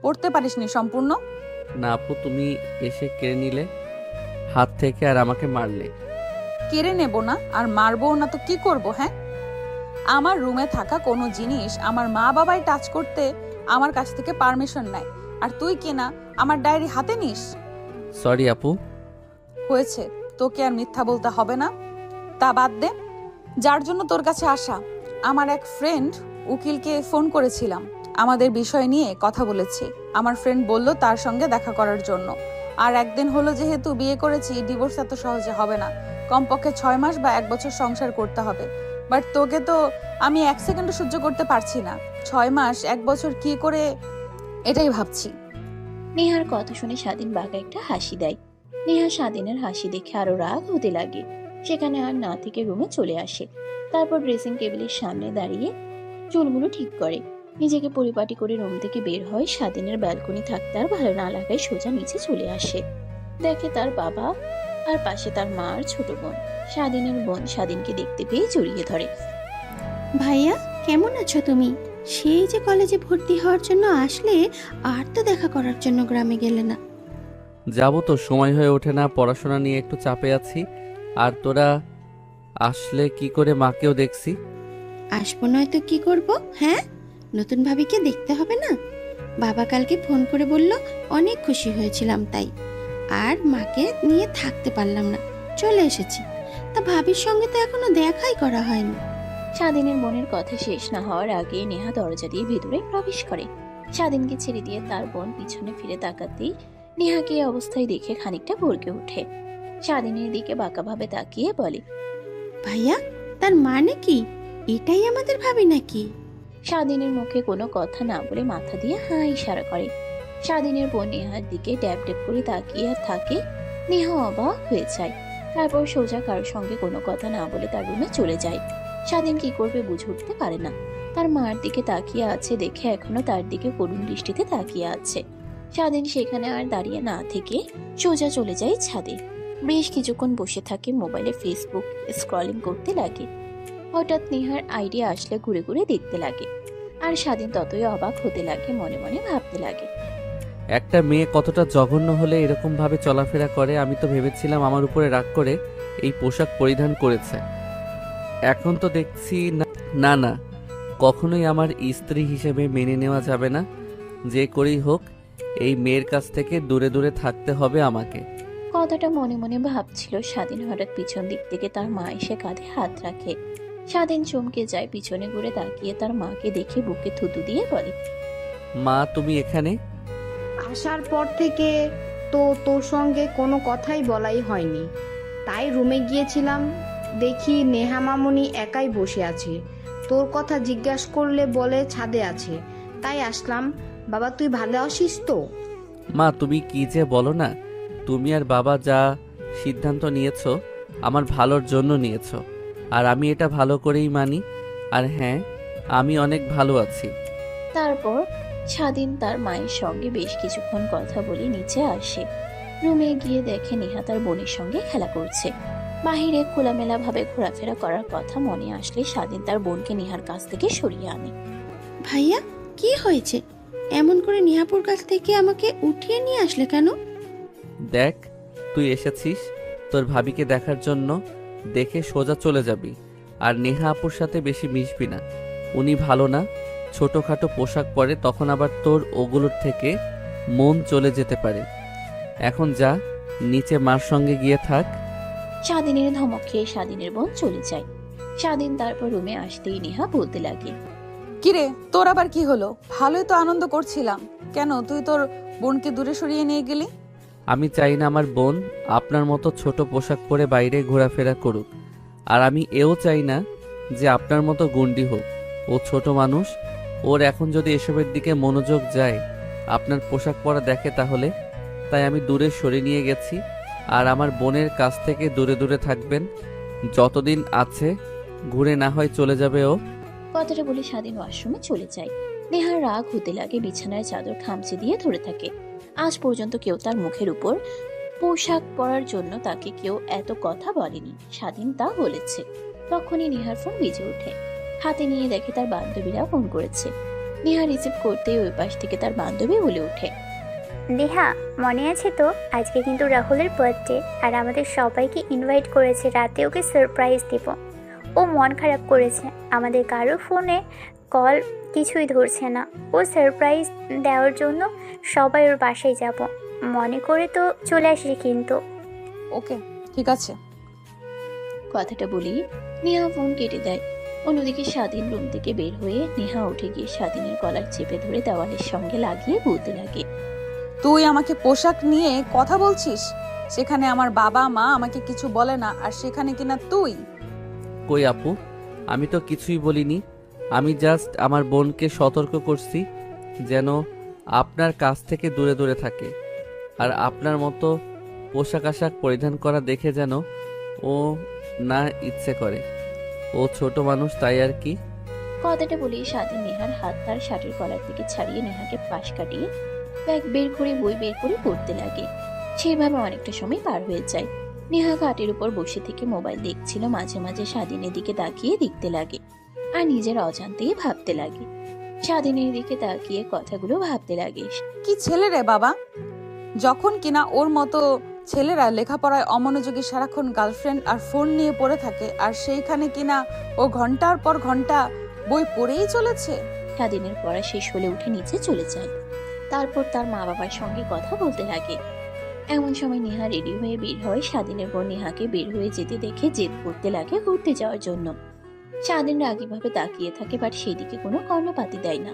পড়তে পারিসনি সম্পূর্ণ? না আপু, তুমি এসে কেড়ে নিলে হাত থেকে আর আমাকে মারলে। কেড়ে নেব না আর মারবো না তো কি করব? হ্যাঁ, আমার রুমে থাকা কোনো জিনিস আমার মা বাবাই টাচ করতে আমার কাছ থেকে পারমিশন নেয়, আর তুই কিনা আমার ডায়েরি হাতে নিস? সরি আপু। হয়েছে, তোকে আর মিথ্যা বলতে হবে না। তা বাদ দে, যার জন্য তোর কাছে আসা, আমার এক ফ্রেন্ড, উকিলকে ফোন করেছিলাম, আমাদের বিষয় নিয়ে কথা বলেছি। আমার ফ্রেন্ড বলল তার সঙ্গে দেখা করার জন্য। আর একদিন হলো, যেহেতু বিয়ে করেছি, ডিভোর্স এত সহজে হবে না। কমপক্ষে 6 মাস বা 1 বছর সংসার করতে হবে। বাট তোকে তো আমি 1 সেকেন্ডও সহ্য করতে পারছি না। 6 মাস 1 বছর কি করে, এটাই ভাবছি। নেহার কথা শুনে স্বাধীন বাঁকা একটা হাসি দেয়। নেহা স্বাধীনের হাসি দেখে আরো রাগ হতে লাগে। সেখানে আর না থেকে রুমে চলে আসে। তারপর ড্রেসিং টেবিলের সামনে দাঁড়িয়ে চুলগুলো ঠিক করে নিজেকে পরিপাটি করে রুম থেকে বের হয়। স্বাধীনের ব্যালকনি থাকতে আর ভালো না লাগায় সোজা নিচে চলে আসে। দেখে তার বাবা আর পাশে তার মা আর ছোট বোন। স্বাধীনের বোন স্বাধীনকে দেখতে পেয়ে জড়িয়ে ধরে। ভাইয়া, কেমন আছো তুমি? সেই যে কলেজে ভর্তি হওয়ার জন্য আসলে, আর তো দেখা করার জন্য গ্রামে গেলে না। যাবো তো, সময় হয়ে ওঠে না, পড়াশোনা নিয়ে একটু চাপে আছি। আর তোরা আসলে কি করে, মাকেও দেখছি। আসবো নয়তো কি করব? হ্যাঁ, নতুন ভাবিকে দেখতে হবে না? বাবা কালকে ফোন করে বলল, অনেক খুশি হয়েছিলাম তাই। আর মাকে নিয়ে থাকতে পারলাম না, চলে এসেছি। তা ভাবির সঙ্গে তো এখনো দেখাই করা হয়নি। স্বাধীনের বোনের কথা শেষ না হওয়ার আগে নেহা দরজা দিয়ে ভেতরে প্রবেশ করে। স্বাধীনকে ছেড়ে দিয়ে তার বোন পিছনে ফিরে তাকাতেই নেহাকে এই অবস্থায় দেখে খানিকটা ভরকে ওঠে। স্বাধীনের দিকে বাঁকাভাবে তাকিয়ে বলে, ভাইয়া, তার মানে কি এটাই আমাদের ভাবি নাকি? স্বাধীনের মুখে কোনো কথা না বলে মাথা দিয়ে হাঁ ইশারা করে। স্বাধীনের বোন নেহার দিকে ড্যাব ড্যাব করে তাকিয়ে থাকে। নেহা অবাক হয়ে যায়। তারপর সোজা কারোর সঙ্গে কোনো কথা না বলে তার রুমে চলে যায়। স্বাধীন কি করবে বুঝে উঠতে পারে না। তার মার দিকে তাকিয়ে আছে দেখে এখনো তার দিকে করুণ দৃষ্টিতে তাকিয়ে আছে। স্বাধীন সেখানে আর দাঁড়িয়ে না থেকে সোজা চলে যায় ছাদে। বেশ কিছুক্ষণ বসে থাকে, মোবাইলে ফেসবুক স্ক্রলিং করতে লাগে। হঠাৎ নেহার আইডিয়া আসলে ঘুরে ঘুরে দেখতে লাগে। আর স্বাধীন ততই অবাক হতে লাগে, মনে মনে ভাবতে লাগে, একটা মেয়ে কতটা জঘন্য হলে এরকম ভাবে চলাফেরা করে। আমি তো ভেবেছিলাম আমার উপরে রাগ করে এই পোশাক পরিধান করেছে। এখন তো দেখছি না না, কখনোই আমার স্ত্রী হিসেবে মেনে নেওয়া যাবে না। যে করেই হোক, এই মেয়ের কাছ থেকে দূরে দূরে থাকতে হবে আমাকে। কথাটা মনে মনে ভাবছিল। স্বাধীন হঠাৎ পিছন দিক থেকে তার মা এসে কাঁধে হাত রাখে। স্বাধীন চমকে যায়, পিছনে ঘুরে তাকিয়ে তার মাকে দেখে বুকে থুতু দিয়ে বলে, মা, তুমি এখানে? আসার পর থেকে তো তোর সঙ্গে কোনো কথাই বলাই হয়নি, তাই রুমে গিয়েছিলাম। দেখি নেহা মামুনি একাই বসে আছে। তোর কথা জিজ্ঞাসা করলে বলে ছাদে আছে, তাই আসলাম। বাবা, তুই ভালো আছিস তো? মা, তুমি কি যে বলো না। তুমি আর বাবা যা সিদ্ধান্ত নিয়েছো আমার ভালোর জন্য নিয়েছো, আর আমি এটা ভালো করেই মানি। আর হ্যাঁ, আমি অনেক ভালো আছি। তারপর স্বাধীন তার মায়ের সঙ্গে বেশ কিছুক্ষণ কথা বলে নিচে আসে। রুমে গিয়ে দেখে নেহা তার বোনের সঙ্গে খেলা করছে। বাহিরে খোলামেলা ভাবে ঘোরাফেরা করার কথা মনে আসলে স্বাধীন তার বোনকে নেহার কাছ থেকে সরিয়ে আনে। ভাইয়া, কি হয়েছে? এমন করে নিহাপুর কাছ থেকে আমাকে উঠিয়ে নিয়ে আসলে কেন? দেখ, তুই এসেছিস তোর ভাবিকে দেখার জন্য, দেখে সোজা চলে যাবি। আর নেহা আপুর সাথে বেশি মিশবি না, উনি ভালো না। ছোটোখাটো পোশাক পরে, তখন আবার তোর ওগুলোর থেকে মন চলে যেতে পারে। এখন যা, নিচে মার সঙ্গে গিয়ে থাক। স্বাধীনের ধমক খেয়ে স্বাধীনের বোন চলে যায়। স্বাধীন তারপর রুমে আসতেই নেহা বলতে লাগে, কিরে, তোর আবার কি হলো? ভালোই তো আনন্দ করছিলাম, কেন তুই তোর বোনকে দূরে সরিয়ে নিয়ে গেলি? আমি চাই না আমার বোন আপনার মতো ছোট পোশাক পরে বাইরে ঘোরাফেরা করুক। আর আমি এও চাই না যে আপনার মতো গুন্ডি হোক। ও ছোট মানুষ, ওর এখন যদি এসবের দিকে মনোযোগ যায়, আপনার পোশাক পরা দেখে, তাহলে তাই আমি দূরে সরিয়ে নিয়ে গেছি। আর আমার বোনের কাছ থেকে দূরে দূরে থাকবেন যতদিন আছে, ঘুরে না হয় চলে যাবে ও। কথাটা বলে স্বাধীন ওয়াশরুমে চলে যায়। নেহার রাগ হতে লাগে, বিছানায় চাদর খামচে দিয়ে ধরে থাকে। আজ পর্যন্ত কেউ তার মুখের উপর পোশাক পরার জন্য তাকে কেউ এত কথা বলেনি। স্বাধীন তা বলেছে। তখনই নেহার ফোন বেজে ওঠে। হাতে নিয়ে দেখে তার বান্ধবীরা ফোন করেছে। নেহা রিসিভ করতেই ওই পাশ থেকে তার বান্ধবী বলে ওঠে, নেহা, মনে আছে তো আজকে কিন্তু রাহুলের বার্থডে, আর আমাদের সবাইকে ইনভাইট করেছে রাতে ওকে সারপ্রাইজ দিব। ও মন খারাপ করেছে, আমাদের কারো ফোনে কল কিছুই ধরছে না। ও সারপ্রাইজ দেওয়ার জন্য সবাই ওর বাসায় যাব, মনে করে তো চলে আসি কিন্তু। ওকে, ঠিক আছে। কথাটা বলি নেহা ফোন কেটে দেয়। অন্যদিকে স্বাধীন রুম থেকে বের হয়ে নেহা উঠে গিয়ে স্বাধীনের কলার চেপে ধরে দেওয়ালের সঙ্গে লাগিয়ে বলতে লাগে, তুই আমাকে পোশাক নিয়ে কথা বলছিস? সেখানে আমার বাবা মা আমাকে কিছু বলে না, আর সেখানে কিনা তুই। কই আপু, আমি তো কিছুই বলিনি। আমি জাস্ট আমার বোনকে সতর্ক করছি যেন আপনার কাছ থেকে দূরে দূরে থাকে, আর আপনার মতো পোশাক আশাক পরিধান করা দেখে যেন ও না ইচ্ছে করে। ও ছোট মানুষ, তাই আর কি। কথাটা বলেই স্বাধীন নেহার হাত তার শার্টের কলার থেকে ছাড়িয়ে নেহাকে পাশ কাটিয়ে ব্যাগ বের করে বই বের করে পড়তে লাগে। সেইভাবে অনেকটা সময় পার হয়ে যায়। নেহা খাটের উপর বসে থেকে মোবাইল দেখছিল, মাঝে মাঝে স্বাধীনের দিকে তাকিয়ে দেখতে লাগে আর নিজের অজান্তেই ভাবতে লাগে। স্বাধীনের দিকে তাকিয়ে কথাগুলো ভাবতে লাগে। কি ছেলে রে বাবা, যখন কিনা ওর মতো ছেলেরা লেখাপড়ায় অমনোযোগী, সারাক্ষণ গার্লফ্রেন্ড আর ফোন নিয়ে পড়ে থাকে, আর সেইখানে কিনা ও ঘন্টার পর ঘন্টা বই পড়েই চলেছে। স্বাধীনের পড়া শেষ হলে উঠে নিচে চলে যায়। তারপর তার মা বাবার সঙ্গে কথা বলতে লাগে। এমন সময় নেহা রেডি হয়ে বের হয়। স্বাধীনের বোন নেহাকে বের হয়ে যেতে দেখে জেদ করতে লাগে ঘুরতে যাওয়ার জন্য। স্বাধীন রাগীভাবে তাকিয়ে থাকে, বাট সেদিকে কোনো কর্ণপাতি দেয় না।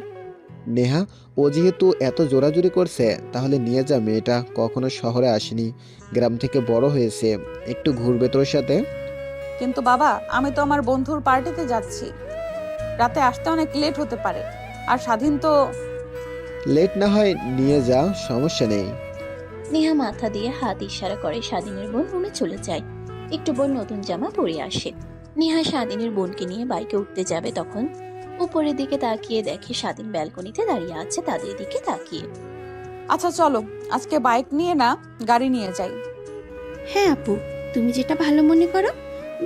নেহা, ও যেহেতু এত জোরাজুরি করছে, তাহলে নিয়ে যা। মেয়েটা কখনো শহরে আসেনি, গ্রাম থেকে বড় হয়েছে, একটু ঘুরবে তোর সাথে। কিন্তু বাবা, আমি তো আমার বন্ধুর পার্টিতে যাচ্ছি, রাতে আসতে অনেক লেট হতে পারে, আর স্বাধীন তো। লেট না হয় নিয়ে যা, সমস্যা নেই। নেহা মাথা দিয়ে হাত ইশারা করে। স্বাধীনের বোন রুমে চলে যায়। একটু বোন নতুন জামা পরে আসে। নেহা স্বাধীনের বোনকে নিয়ে বাইকে উঠতে যাবে, তখন উপরের দিকে তাকিয়ে দেখে স্বাধীন ব্যালকনিতে দাঁড়িয়ে আছে তাদের দিকে তাকিয়ে। আচ্ছা চলো, আজকে বাইক নিয়ে না গাড়ি নিয়ে যাই। হ্যাঁ আপু, তুমি যেটা ভালো মনে করো,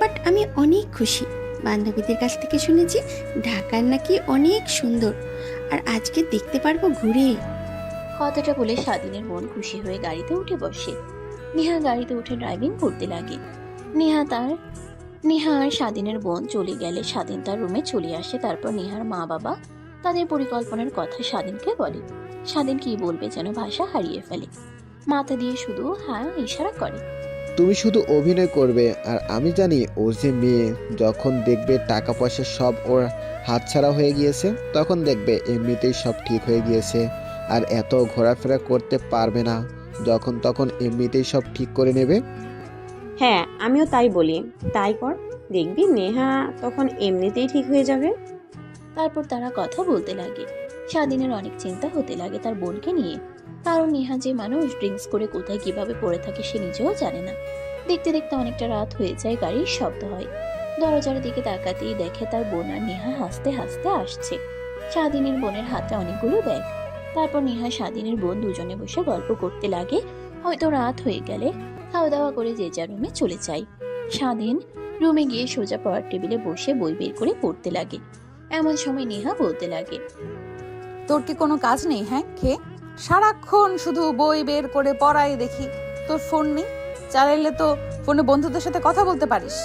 বাট আমি অনেক খুশি। বান্ধবীদের কাছ থেকে শুনেছি ঢাকার নাকি অনেক সুন্দর, আর আজকে দেখতে পারবো ঘুরে। কথাটা বলে স্বাধীনের বোন খুশি হয়ে গাড়িতে উঠে বসে। নেহা গাড়িতে উঠে ড্রাইভিং করতে লাগে। নেহা আর স্বাধীনের বোন চলে গেলে স্বাধীন তার রুমে চলে আসে। তারপর নেহার মা বাবা তাদের পরিকল্পনার কথা স্বাধীনকে বলে। স্বাধীন কি বলবে যেন ভাষা হারিয়ে ফেলে, মাথা দিয়ে শুধু হ্যাঁ ইশারা করে। তুমি শুধু অভিনয় করবে, আর আমি জানি ও যে মেয়ে। যখন দেখবে টাকা পয়সা সব ওর হাতছাড়া হয়ে গিয়েছে, তখন দেখবে এমনিতেই সব ঠিক হয়ে গিয়েছে, আর এত ঘোরাফেরা করতে পারবে না। যখন তখন এমনিতেই সব ঠিক করে নেবে। হ্যাঁ, আমিও তাই বলি, তাই কর, দেখবি নেহা তখন এমনিতেই ঠিক হয়ে যাবে। তারপর তারা কথা বলতে লাগে। স্বাধীনের অনেক চিন্তা হতে লাগে তার বোনকে নিয়ে, কারণ নেহা যে মানুষ, ড্রিঙ্কস করে কোথায় কিভাবে পড়ে থাকে সে নিজেও জানে না। দেখতে দেখতে অনেকটা রাত হয়ে যায়। গাড়ির শব্দ হয়। দরজার দিকে তাকাতেই দেখে তার বোন আর নেহা হাসতে হাসতে আসছে। স্বাধীনের বোনের হাতে অনেকগুলো ব্যাগ। তারপর নেহা স্বাধীনের বোন দুজনে বসে গল্প করতে লাগে। হয়তো রাত হয়ে গেলে খাওয়া দাওয়া করে যে যার রুমে চলে যায়। স্বাধীন রুমে গিয়ে সোজা পড়ার টেবিলে বসে বই বের করে পড়তে লাগে। এমন সময় নেহা বলতে লাগে, তোর কি কোনো কাজ নেই? হ্যাঁ, খেয়ে সারাক্ষণ শুধু বই বের করে পড়াই দেখি। তোর ফোন নেই? চালাইলে তো ফোনে বন্ধুদের সাথে কথা বলতে পারিস।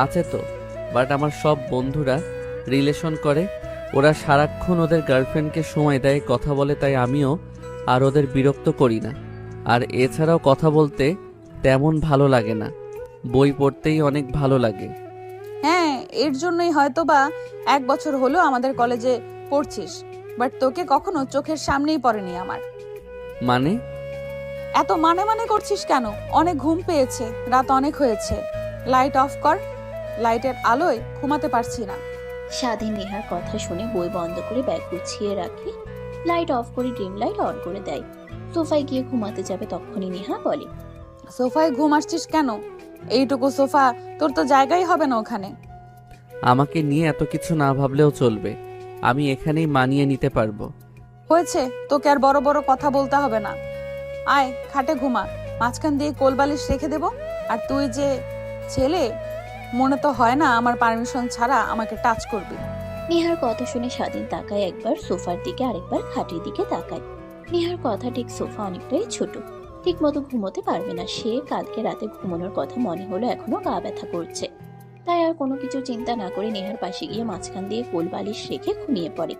আছে তো, বাট আমার সব বন্ধুরা রিলেশন করে, ওরা সারাক্ষণ ওদের গার্লফ্রেন্ডকে সময় দেয়, কথা বলে, তাই আমিও আর ওদের বিরক্ত করি না। আর এছাড়াও কথা বলতে তেমন ভালো লাগে না, বই পড়তেই অনেক ভালো লাগে। হ্যাঁ, এর জন্যই হয়তো বা 1 বছর হলো আমাদের কলেজে পড়ছিস, বাট তোকে কখনো চোখের সামনেই পড়েনি আমার। মানে? এত মানে করছিস কেন? অনেক ঘুম পেয়েছে, রাত অনেক হয়েছে, লাইট অফ কর। লাইটের আলোয় ঘুমাতে পারছি না। স্বাধীন নেহার কথা শুনে বই বন্ধ করে ব্যাগ গুছিয়ে রাখে। লাইট অফ করে ড্রিম লাইট অন করে দেয়। সোফায় গিয়ে ঘুমাতে যাবে, তখনই নেহা বলে, সোফায় ঘুম আসছিস কেন? এইটুকু সোফা, তোর তো জায়গাই হবে না ওখানে। আমাকে নিয়ে এত কিছু না ভাবলেও চলবে, আমি এখানেই মানিয়ে নিতে পারবো। হয়েছে, তোকে আর বড় বড় কথা বলতে হবে না। আয় খাটে ঘুমা, মাঝখান দিয়ে কোলবালিশ রেখে দেব। আর তুই যে ছেলে, মনে তো হয় না আমার পারমিশন ছাড়া আমাকে টাচ করবি। নেহার কথা শুনে স্বাধীন তাকায় একবার সোফার দিকে, আরেকবার খাটের দিকে তাকায়। নেহার কথা ঠিক, সোফা অনেকটাই ছোট, ঠিক মতো ঘুমোতে পারবে না সে। কালকে রাতে ঘুমানোর কথা মনে হলো, এখনো গা ব্যথা করছে। তাই আর কোনো কিছু চিন্তা না করে নেহার পাশে গিয়ে মাঝখান দিয়ে কোল বালিশ রেখে ঘুমিয়ে পড়ে।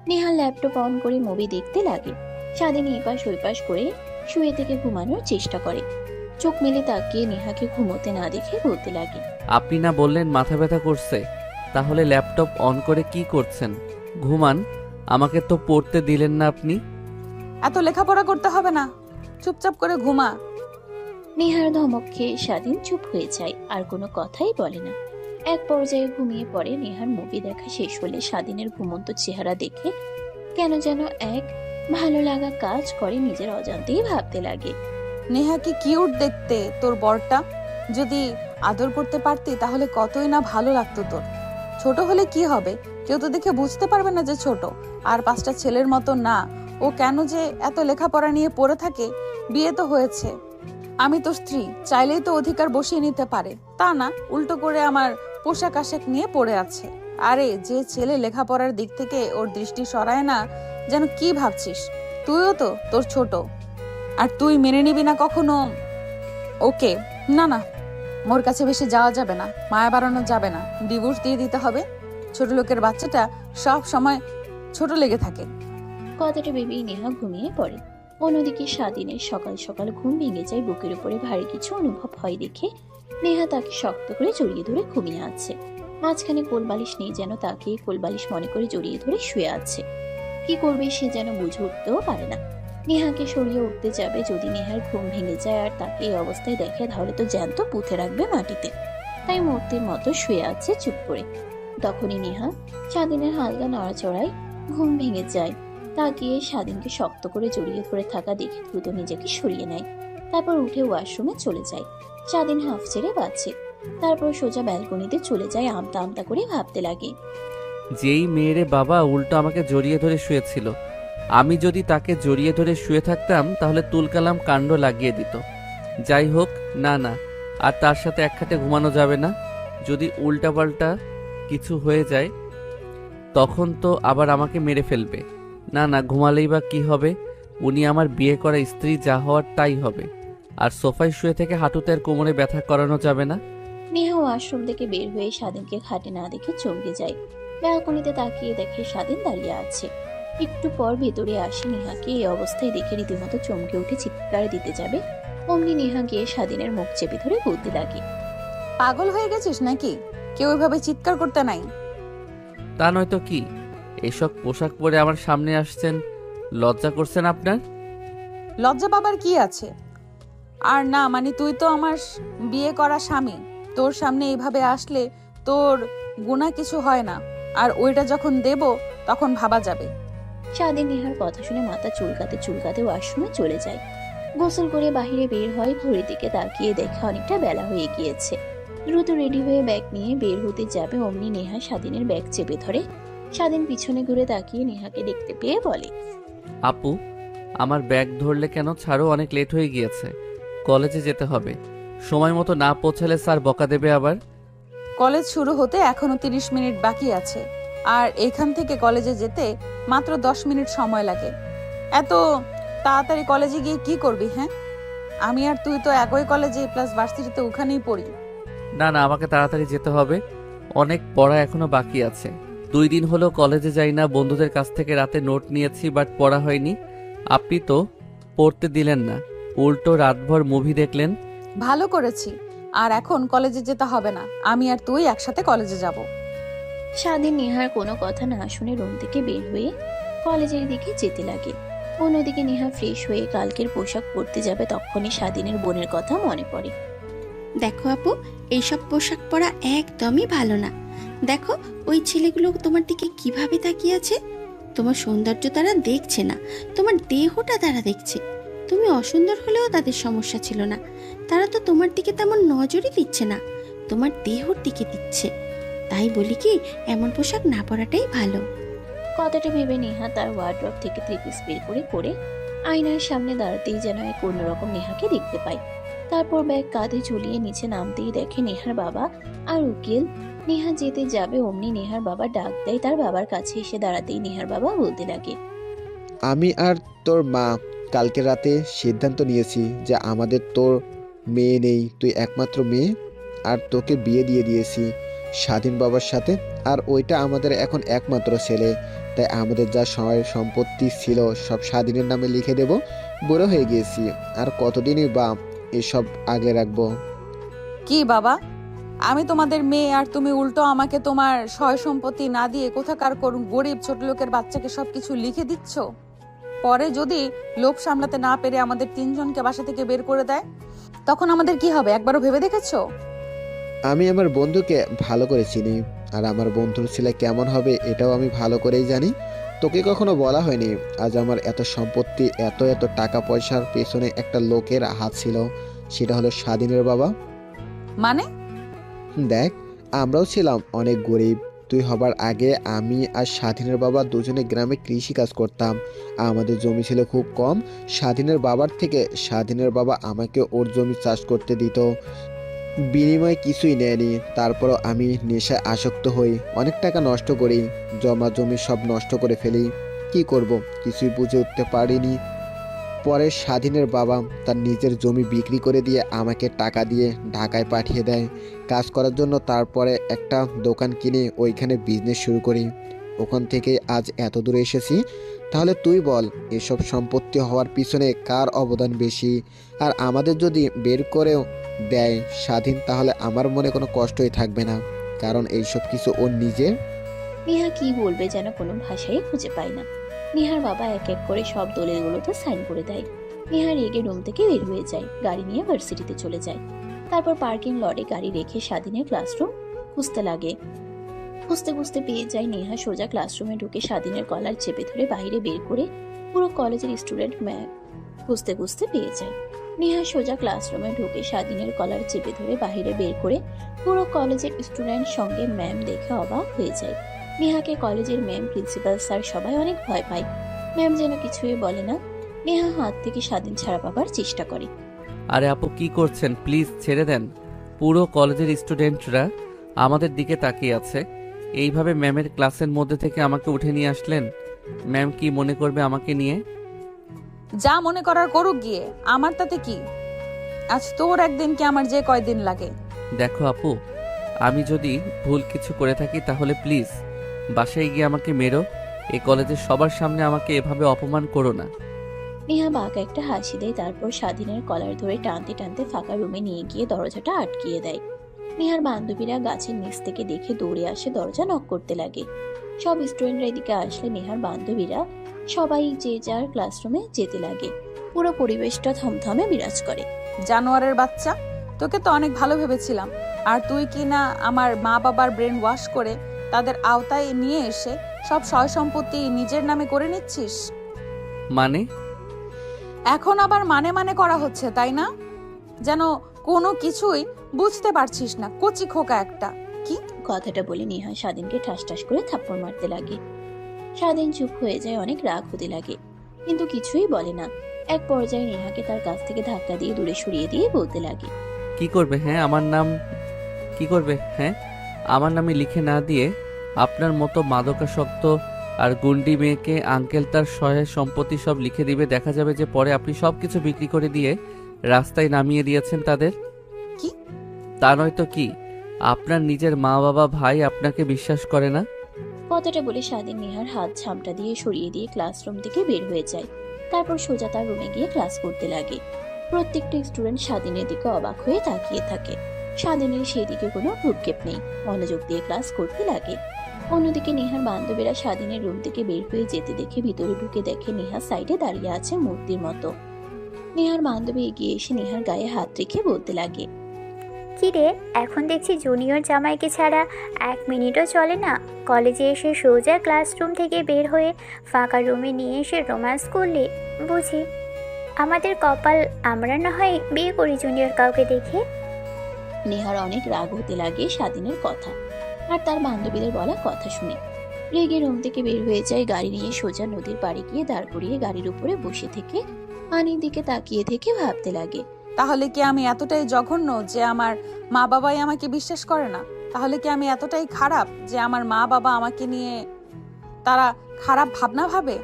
নেহার ল্যাপটপ অন করে মুভি দেখতে লাগে। স্বাধীন এপাশ ওইপাশ করে শুয়ে থেকে ঘুমানোর চেষ্টা করে। চোখ মেলে তাকিয়ে নেহাকে ঘুমোতে না দেখে বলতে লাগে, আপনি না বললেন মাথা ব্যথা করছে, তাহলে ল্যাপটপ অন করে কি করছেন? ঘুমান, আমাকে তো পড়তে দিলেন না আপনি। এত লেখাপড়া করতে হবে না, চুপচাপ করে ঘুমা। নেহার ধমক খেয়ে স্বাধীন চুপ হয়ে যায়, আর কোনো কথাই বলে না। এক পর্যায়ে ঘুমিয়ে পড়ে। নেহার মুভি দেখা শেষ হলে স্বাধীনের ঘুমন্ত চেহারা দেখে কেন যেন এক ভালো লাগা কাজ করে, নিজের অজান্তেই ভাবতে লাগে। নেহা কি কিউট দেখতে তোর বরটা, যদি আদর করতে পারতি তাহলে কতই না ভালো লাগতো তোর। ছোট হলে কি হবে, কেউ তো দেখে বুঝতে পারবে না যে ছোট। আর 5টা ছেলের মতো না, ও কেন যে এত লেখাপড়া নিয়ে পড়ে থাকে। বিয়ে তো হয়েছে, আমি তো স্ত্রী, চাইলেই তো অধিকার বসিয়ে নিতে পারে। তা না, উল্টো করে আমার পোশাক আশাক নিয়ে পড়ে আছে। আরে যে ছেলে লেখাপড়ার দিক থেকে ওর দৃষ্টি সরায় না, যেন কি ভাবছিস? তুইও তো তোর ছোট, আর তুই মেনে নিবি না কখনো ওকে? না না, ওর কাছে বেশি যাওয়া যাবে না, মায়া বাড়ানো যাবে না, ডিভোর্স দিয়ে দিতে হবে। ছোট লোকের বাচ্চাটা সব সময় ছোট লেগে থাকে। কথাটা ভেবেই নেহা ঘুমিয়ে পড়ে। অন্যদিকে স্বাধীনের সকাল সকাল ঘুম ভেঙে যায়। বুকের উপরে ভারী কিছু অনুভব হয় দেখে নেহা তাকে শক্ত করে জড়িয়ে ধরে ঘুমিয়ে আছে। মাঝখানে কোলবালিশ নেই, যেন তাকে কোলবালিশ মনে করে জড়িয়ে ধরে শুয়ে আছে। কি করবে সে যেন বুঝে উঠতেও পারে না। নেহাকে সরিয়ে উঠতে যাবে, যদি নেহার ঘুম ভেঙে যায় আর তাকে এই অবস্থায় দেখে তাহলে তো জ্যান্ত পুঁতে রাখবে মাটিতে। তাই মূর্তির মতো শুয়ে আছে চুপ করে। তখনই নেহা স্বাধীনের হালকা নড়াচড়ায় ঘুম ভেঙে যায়। তাকিয়ে স্বাধীনকে শক্ত করে জড়িয়ে ধরে থাকা দেখে দ্রুত নিজেকে সরিয়ে নেয়। তারপর উঠে ওয়াশরুমে চলে যায়। স্বাধীন হাফ ছেড়ে বাঁচে। তারপর সোজা ব্যালকনিতে চলে যায়, আমতা আমতা করে ভাবতে লাগে। যেই মেয়েরে বাবা উল্টো আমাকে জড়িয়ে ধরে শুয়েছিল, আমি যদি তাকে জড়িয়ে ধরে শুয়ে থাকতাম তাহলে তুলকালাম কাণ্ড লাগিয়ে দিত। যাই হোক, না না, আর তার সাথে এক খাটে ঘুমানো যাবে না। যদি উল্টাপাল্টা কিছু হয়ে যায় তখন তো আবার আমাকে মেরে ফেলবে। না না, ঘুমালেই বা কি হবে? উনি আমার বিয়ে করা স্ত্রী, যা হওয়ার তাই হবে। আর সোফায় শুয়ে থেকে হাঁটুতে আর কোমরে ব্যথা করানো যাবে না। নেহা ওয়াশরুম থেকে বের হয়ে স্বাধীনকে খাটে না দেখে চমকে যায়। ব্যালকনিতে তাকিয়ে দেখে স্বাধীন দাঁড়িয়ে আছে। একটু পর ভেতরে আসে। নেহাকে এই অবস্থায় দেখে রীতিমতো চমকে উঠে চিৎকার দিতে যাবে, অমনি নেহা গিয়ে স্বাধীনের মুখ চেপে ধরে বলতে লাগে। পাগল হয়ে গেছিস নাকি? কেউ এভাবে চিৎকার করতে নাই। তা নয়তো কি, এসব পোশাক পরে আমার সামনে আসছেন, লজ্জা করছেন আপনার? লজ্জা পাবার কি আছে? আর না মানে তুই তো আমার বিয়ে করা স্বামী, তোর সামনে এইভাবে আসলে তোর গুনাহ কিছু হয় না। আর ওইটা যখন দেব তখন ভাবা যাবে। স্বাধীন নেহার কথা শুনে মাথা চুলকাতে চুলকাতে ওয়াশরুমে চলে যায়। গোসল করে বাহিরে বের হয়। ঘড়ির দিকে তাকিয়ে দেখে অনেকটা বেলা হয়ে গিয়েছে। দ্রুত রেডি হয়ে ব্যাগ নিয়ে বের হতে যাবে, অমনি নেহা স্বাধীনের ব্যাগ চেপে ধরে। স্বাধীন পিছনে ঘুরে তাকিয়ে নেহাকে দেখতে পেয়ে বলে, আপু, আমার ব্যাগ ধরলে কেন? ছাড়ো, অনেক লেট হয়ে গিয়েছে, কলেজে যেতে হবে। সময় মতো না পৌঁছালে স্যার বকা দেবে আবার। কলেজ শুরু হতে এখনো 30 মিনিট বাকি আছে, আর এখান থেকে কলেজে যেতে মাত্র 10 মিনিট সময় লাগে। এত তাড়াতাড়ি কলেজে গিয়ে কি করবি? হ্যাঁ, আমি আর তুই তো একই কলেজে প্লাস ভার্সিটিতে ওখানেই পড়ি। না না, আমাকে তাড়াতাড়ি যেতে হবে, অনেক পড়া এখনো বাকি আছে। 2 দিন হলো কলেজে যাই না। বন্ধুদের কাছ থেকে রাতে নোট নিয়েছি, বাট পড়া হয়নি। আপনি তো পড়তে দিলেন না, উল্টো রাতভর মুভি দেখলেন। ভালো করেছি, আর এখন কলেজে যেতে হবে না, আমি আর তুই একসাথে কলেজে যাব। স্বাধীন নেহার কোনো কথা না শুনে রুম থেকে বের হয়ে কলেজের দিকে যেতে লাগে। অন্যদিকে নেহা ফ্রেশ হয়ে কালকের পোশাক পরতে যাবে, তখনই স্বাধীনের বোনের কথা মনে পড়ে। দেখো আপু, এইসব পোশাক পরা একদমই ভালো না। দেখো ওই ছেলেগুলো তোমার দিকে কিভাবে তাকিয়ে আছে। তোমার সৌন্দর্য তারা দেখছে না, তোমার দেহটা তারা দেখছে। তুমি অসুন্দর হলেও তাদের সমস্যা ছিল না, তারা তো তোমার দিকে তেমন নজরই দিচ্ছে না, তোমার দেহর দিকে দিচ্ছে। তাই বলি কি, এমন পোশাক না পরাটাই ভালো। কথাটা ভেবে নেহা তার ওয়ার্ড্রপ থেকে 3 পিস বের করে পরে আয়নার সামনে দাঁড়াতেই যেন এক অন্যরকম নেহাকে দেখতে পায়। তারপর ব্যাগ কাঁধে ঝুলিয়ে নিচে নামতেই দেখে নেহার বাবা আর উকিল। নেহা যেতে যাবে, অমনি নেহার বাবা ডাক দেয়। তার বাবার কাছে এসে দাঁড়াতেই নেহার বাবা বলতে লাগে, আমি আর তোর মা কালকে রাতে সিদ্ধান্ত নিয়েছি যে আমাদের তোর মেয়ে নেই, তুই একমাত্র মেয়ে, আর তোকে বিয়ে দিয়ে দিয়েছি স্বাধীন বাবার সাথে। আর ওইটা আমাদের এখন একমাত্র ছেলে, তাই আমাদের যা সম্পত্তি ছিল সব স্বাধীনের নামে লিখে দেব। বড় হয়ে গিয়েছি, আর কতদিনই বা এসব আগে রাখবো। কি বাবা, আমি তোমাদের মেয়ে আর তুমি উল্টো আমাকে তোমার সয় সম্পত্তি না দিয়ে কোথাকার করুন গরিব ছোট লোকের বাচ্চাকে সবকিছু লিখে দিচ্ছ। পরে যদি লোভ সামলাতে না পেরে আমাদের তিনজনকে বাসা থেকে বের করে দেয়, তখন আমাদের কি হবে একবারও ভেবে দেখেছো? আমি আমার বন্ধুকে ভালো করে চিনি, আর আমার বন্ধুর ছেলে কেমন হবে এটাও আমি ভালো করেই জানি। তোকে কখনো বলা হয়নি আজ আমার এত সম্পত্তি, এত এত টাকা পয়সার পেছনে একটা লোকের হাত ছিল, সেটা হলো স্বাধীনের বাবা। মানে? দেখ, আমরাও ছিলাম অনেক গরিব। তুই হবার আগে আমি আর স্বাধীনের বাবা দুজনে গ্রামে কৃষি কাজ করতাম। আমাদের জমি ছিল খুব কম। স্বাধীনের বাবার থেকে স্বাধীনের বাবা আমাকে ওর জমি চাষ করতে দিত, বিনিময়ে কিছুই নেয়নি। তারপরও আমি নেশায় আসক্ত হই, অনেক টাকা নষ্ট করি, জমা জমি সব নষ্ট করে ফেলি। কি করব কিছুই বুঝে উঠতে পারিনি। পরে স্বাধীনের বাবা তার নিজের জমি বিক্রি করে দিয়ে আমাকে টাকা দিয়ে ঢাকায় পাঠিয়ে দেয় কাজ করার জন্য। তারপরে একটা দোকান কিনে ওইখানে বিজনেস শুরু করি। ওখান থেকে আজ এত দূরে এসেছি। তাহলে তুই বল, এসব সম্পত্তি হওয়ার পিছনে কার অবদান বেশি? আর আমাদের যদি বের করেও দেয় স্বাধীন, তাহলে আমার মনে কোনো কষ্টই থাকবে না, কারণ এইসব কিছু ওর নিজের। নেহা কি বলবে যেন কোনো ভাষাই খুঁজে পায় না। নেহার বাবা এক এক করে সব দলিলগুলোতে সাইন করে দেয়। নেহা রেগে রুম থেকে বের হয়ে যায়, গাড়ি নিয়ে ভার্সিটিতে চলে যায়। তারপর পার্কিং লটে গাড়ি রেখে স্বাধীনের ক্লাসরুম খুঁজতে লাগে। খুঁজতে খুঁজতে পেয়ে যায় নেহা সোজা ক্লাসরুমে ঢুকে স্বাধীনের কলার চেপে ধরে বাইরে বের করে পুরো কলেজের স্টুডেন্ট ম্যাম খুঁজতে খুঁজতে পেয়ে যায়। নেহা সোজা ক্লাসরুমে ঢুকে স্বাধীনের কলার চেপে ধরে বাইরে বের করে পুরো কলেজের স্টুডেন্ট সঙ্গে ম্যাম দেখে অবাক হয়ে যায়। নেহাকে কলেজের ম্যাম, প্রিন্সিপাল স্যার সবাই অনেক ভয় পায়। ম্যাম যেন কিছুই বলে না। নেহা হাত থেকে স্বাধীন ছাড়া পাবার চেষ্টা করে। আরে আপু কি করছেন, প্লিজ ছেড়ে দেন। পুরো কলেজের স্টুডেন্টরা আমাদের দিকে তাকিয়ে আছে, এইভাবে ম্যামের ক্লাসের মধ্যে থেকে আমাকে উঠে নিয়ে আসলেন। ম্যাম কি মনে করবে আমাকে নিয়ে? যা মনে করার করুক গিয়ে, আমার তাতে কি? আজ তোর একদিন কি আমার যে কয়দিন লাগে। দেখো আপু, আমি যদি ভুল কিছু করে থাকি তাহলে প্লিজ বাসায় গিয়ে আমাকে মেরো। এই কলেজের সবার সামনে আমাকে এভাবে অপমান করো না। নেহা বাঁকা একটা হাসি দেয়, তারপর স্বাধীনের কলার ধরে টানতে টানতে ফাঁকা রুমে নিয়ে গিয়ে দরজাটা আটকিয়ে দেয়। নেহার বান্ধবীরা গাছের নিচ থেকে দেখে দৌড়ে আসে, দরজা নক করতে লাগে। সব স্টুডেন্টরা এদিকে আসলে নেহার বান্ধবীরা সবাই যে যার ক্লাসরুমে যেতে লাগে। পুরো পরিবেশটা থমথমে বিরাজ করে। জানোয়ারের বাচ্চা, তোকে তো অনেক ভালো ভেবেছিলাম, আর তুই কি না আমার মা বাবার ব্রেন ওয়াশ করে তাদের আওতায় নিয়ে এসে সব সয় সম্পত্তি নিজের নামে করে নিচ্ছিস। মানে? এখন আবার মানে মানে করা হচ্ছে, তাই না? যেন কোনো কিছুই বুঝতে পারছিস না, কচি খোকা একটা। কি? কথাটা বলে নেহা স্বাধীনকে ঠাস ঠাস করে থাপ্পড় মারতে লাগে। স্বাধীন চুপ হয়ে যায়, অনেক রাগ হতে লাগে, কিন্তু কিছুই বলে না। এক পর্যায়ে নেহাকে তার কাছ থেকে ধাক্কা দিয়ে দূরে সরিয়ে দিয়ে বলতে লাগে, কি করবে? হ্যাঁ আমার নাম কি করবে? হ্যাঁ আমার নামে লিখে না দিয়ে আপনার মতো মাদকাসক্ত আর গুন্ডি মেয়েকে আঙ্কেল তার সহায় সম্পত্তি সব লিখে দিবে। দেখা যাবে যে পরে আপনি সব কিছু বিক্রি করে দিয়ে রাস্তায় নামিয়ে দিয়েছেন তাদের। কি? তা নয়তো কি আপনার নিজের মা বাবা ভাই আপনাকে বিশ্বাস করে না? কথাটা বলে স্বাধীন নেহার হাত ঝামটা দিয়ে সরিয়ে দিয়ে ক্লাসরুম থেকে বের হয়ে যায়। তারপর সোজা তার রুমে গিয়ে ক্লাস করতে লাগে। প্রত্যেকটা স্টুডেন্ট স্বাধীনের দিকে অবাক হয়ে তাকিয়ে থাকে। স্বাধীনের সেদিকে কোনো ভ্রুক্ষেপ নেই, মনোযোগ দিয়ে ক্লাস করতে লাগে। অন্যদিকে নেহার বান্ধবীরা স্বাধীনের রুম থেকে বের হয়ে যেতে দেখে ভিতরে ঢুকে দেখে নেহা সাইডে দাঁড়িয়ে আছে মূর্তির মতো। নেহার বান্ধবী এগিয়ে এসে নেহার গায়ে হাত রেখে বলতে লাগে, কি রে, এখন দেখছি জুনিয়র জামাইকে ছাড়া 1 মিনিটও চলে না। কলেজে এসে সোজা ক্লাসরুম থেকে বের হয়ে ফাঁকা রুমে নিয়ে এসে রোম্যান্স করলি বুঝি? আমাদের কপাল, আমরা না হয় বিয়ে করি জুনিয়র কাউকে দেখে। নেহার অনেক রাগ হতে লাগে স্বাধীনের কথা আর তার বান্ধবীদের বলা কথা শুনে। রেগে রুম থেকে বের হয়ে যায়, গাড়ি নিয়ে সোজা নদীর পাড়ে গিয়ে দাঁড় করিয়ে গাড়ির উপরে বসে থেকে পানির দিকে তাকিয়ে থেকে ভাবতে লাগে, তাহলে কি আমি এতটাই জঘন্য যে আমার মা বাবাই আমাকে বিশ্বাস করে না? তাহলে কি আমি এতটাই খারাপ যে আমার মা বাবা আমাকে নিয়ে তারা খারাপ ভাবনা ভাবে?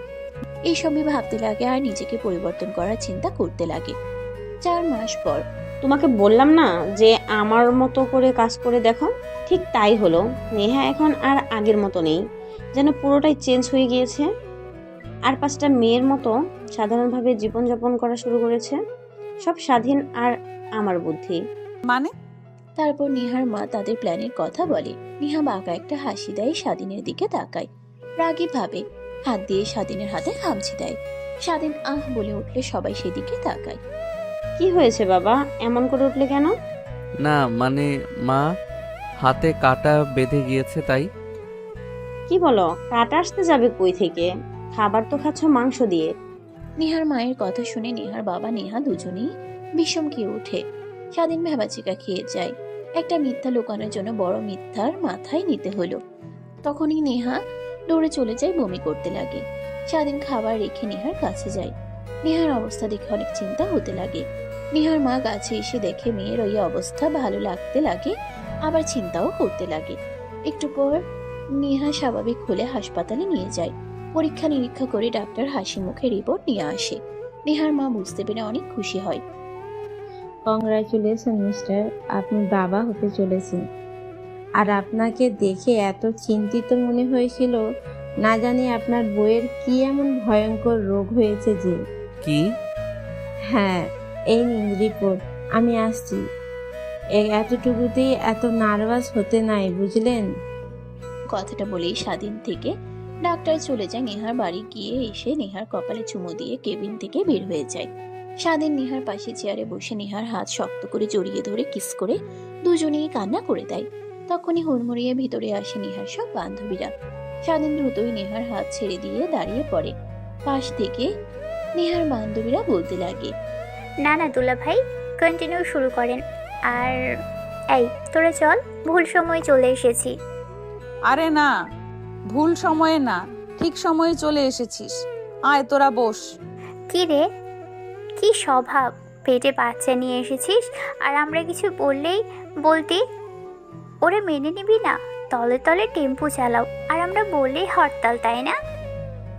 এইসবই ভাবতে লাগে আর নিজেকে পরিবর্তন করার চিন্তা করতে লাগে। 4 মাস পর। তোমাকে বললাম না যে আমার মতো করে কাজ করে দেখো, ঠিক তাই হলো। নেহা এখন আর আগের মতো নেই, যেন পুরোটাই চেঞ্জ হয়ে গিয়েছে। আর 5টা মেয়ের মতো সাধারণভাবে জীবনযাপন করা শুরু করেছে। সব স্বাধীন আর আমার বুদ্ধি। মানে? তারপর নিহার মা তাদের প্ল্যানের কথা বলে। নিহা বাঁকা একটা হাসি দেয়, স্বাধীনের দিকে তাকায় রাগী ভাবে, হাত দিয়ে স্বাধীনের হাতে খামচি দেয়। স্বাধীন আহ বলে উঠলে সবাই সেদিকে তাকায়। কি হয়েছে বাবা, এমন করে উঠলে কেন? না মানে মা, হাতে কাটা বেঁধে গিয়েছে তাই। কি বলো, কাটা আসতে যাবে কই থেকে? খাবার তো খাচ্ছ মাংস দিয়ে। নিহার মায়ের কথা শুনে নিহার বাবা নেহা দুজনেই বিষমকিয়ে ওঠে। স্বাধীন ভেবাচিকা খেয়ে যায়। একটা মিথ্যা লুকানোর জন্য বড় মিথ্যার মাথায় নিতে হলো। তখনই নেহা দৌড়ে চলে যায়, বমি করতে লাগে। স্বাধীন খাবার রেখে নেহার কাছে যায়। নেহার অবস্থা দেখে অনেক চিন্তা হতে লাগে। নেহার মা কাছে এসে দেখে মেয়ের ওই অবস্থা, ভালো লাগতে লাগে, আবার চিন্তাও করতে লাগে। একটু পর নেহা স্বাভাবিক হলে হাসপাতালে নিয়ে যায়। পরীক্ষা নিরীক্ষা করে ডাক্তার হাসি মুখে রিপোর্ট নিয়ে আসে। নেহার মা বুঝতে পেরে অনেক খুশি হয়। কংগ্রাচুলেশন মিস্টার, আপনি বাবা হতে চলেছেন। আর আপনাকে দেখে এত চিন্তিত মনে হয়েছিল, না জানি আপনার বইয়ের কি এমন ভয়ঙ্কর রোগ হয়েছে যে। কি? হ্যাঁ, এই নিন রিপোর্ট, আমি আসছি। এতটুকুতেই এত নার্ভাস হতে নাই, বুঝলেন? কথাটা বলেই স্বাধীন থেকে ডাক্তার চলে যায়। নেহার বাড়ি গিয়ে এসে নেহার কপালে চুমু দিয়ে কেবিন থেকে বের হয়ে যায়। স্বাধীন নেহার পাশে চেয়ারে বসে নেহার হাত শক্ত করে জড়িয়ে ধরে কিস করে দুজনেই কান্না করে দেয়। তখনই হুড়মুড়িয়ে ভিতরে আসে নেহার সব বান্ধবীরা। স্বাধীন দ্রুতই নেহার হাত ছেড়ে দিয়ে দাঁড়িয়ে পড়ে। পাশ থেকে নেহার বান্ধবীরা বলতে লাগে, না না দুলাভাই, কন্টিনিউ শুরু করেন। আর এই তোরা চল, ভুল সময় চলে এসেছি। আরে না, ভুল সময়ে না, ঠিক সময়ে চলে এসেছিস। আয় তোরা বস। কি রে, কি স্বভাব, পেটে বাচ্চা নিয়ে এসেছিস আর আমরা কিছু বললেই বলতি ওরে মেনে নিবি না? তলে তলে টেম্পু চালাও আর আমরা বললেই হরতাল, তাই না?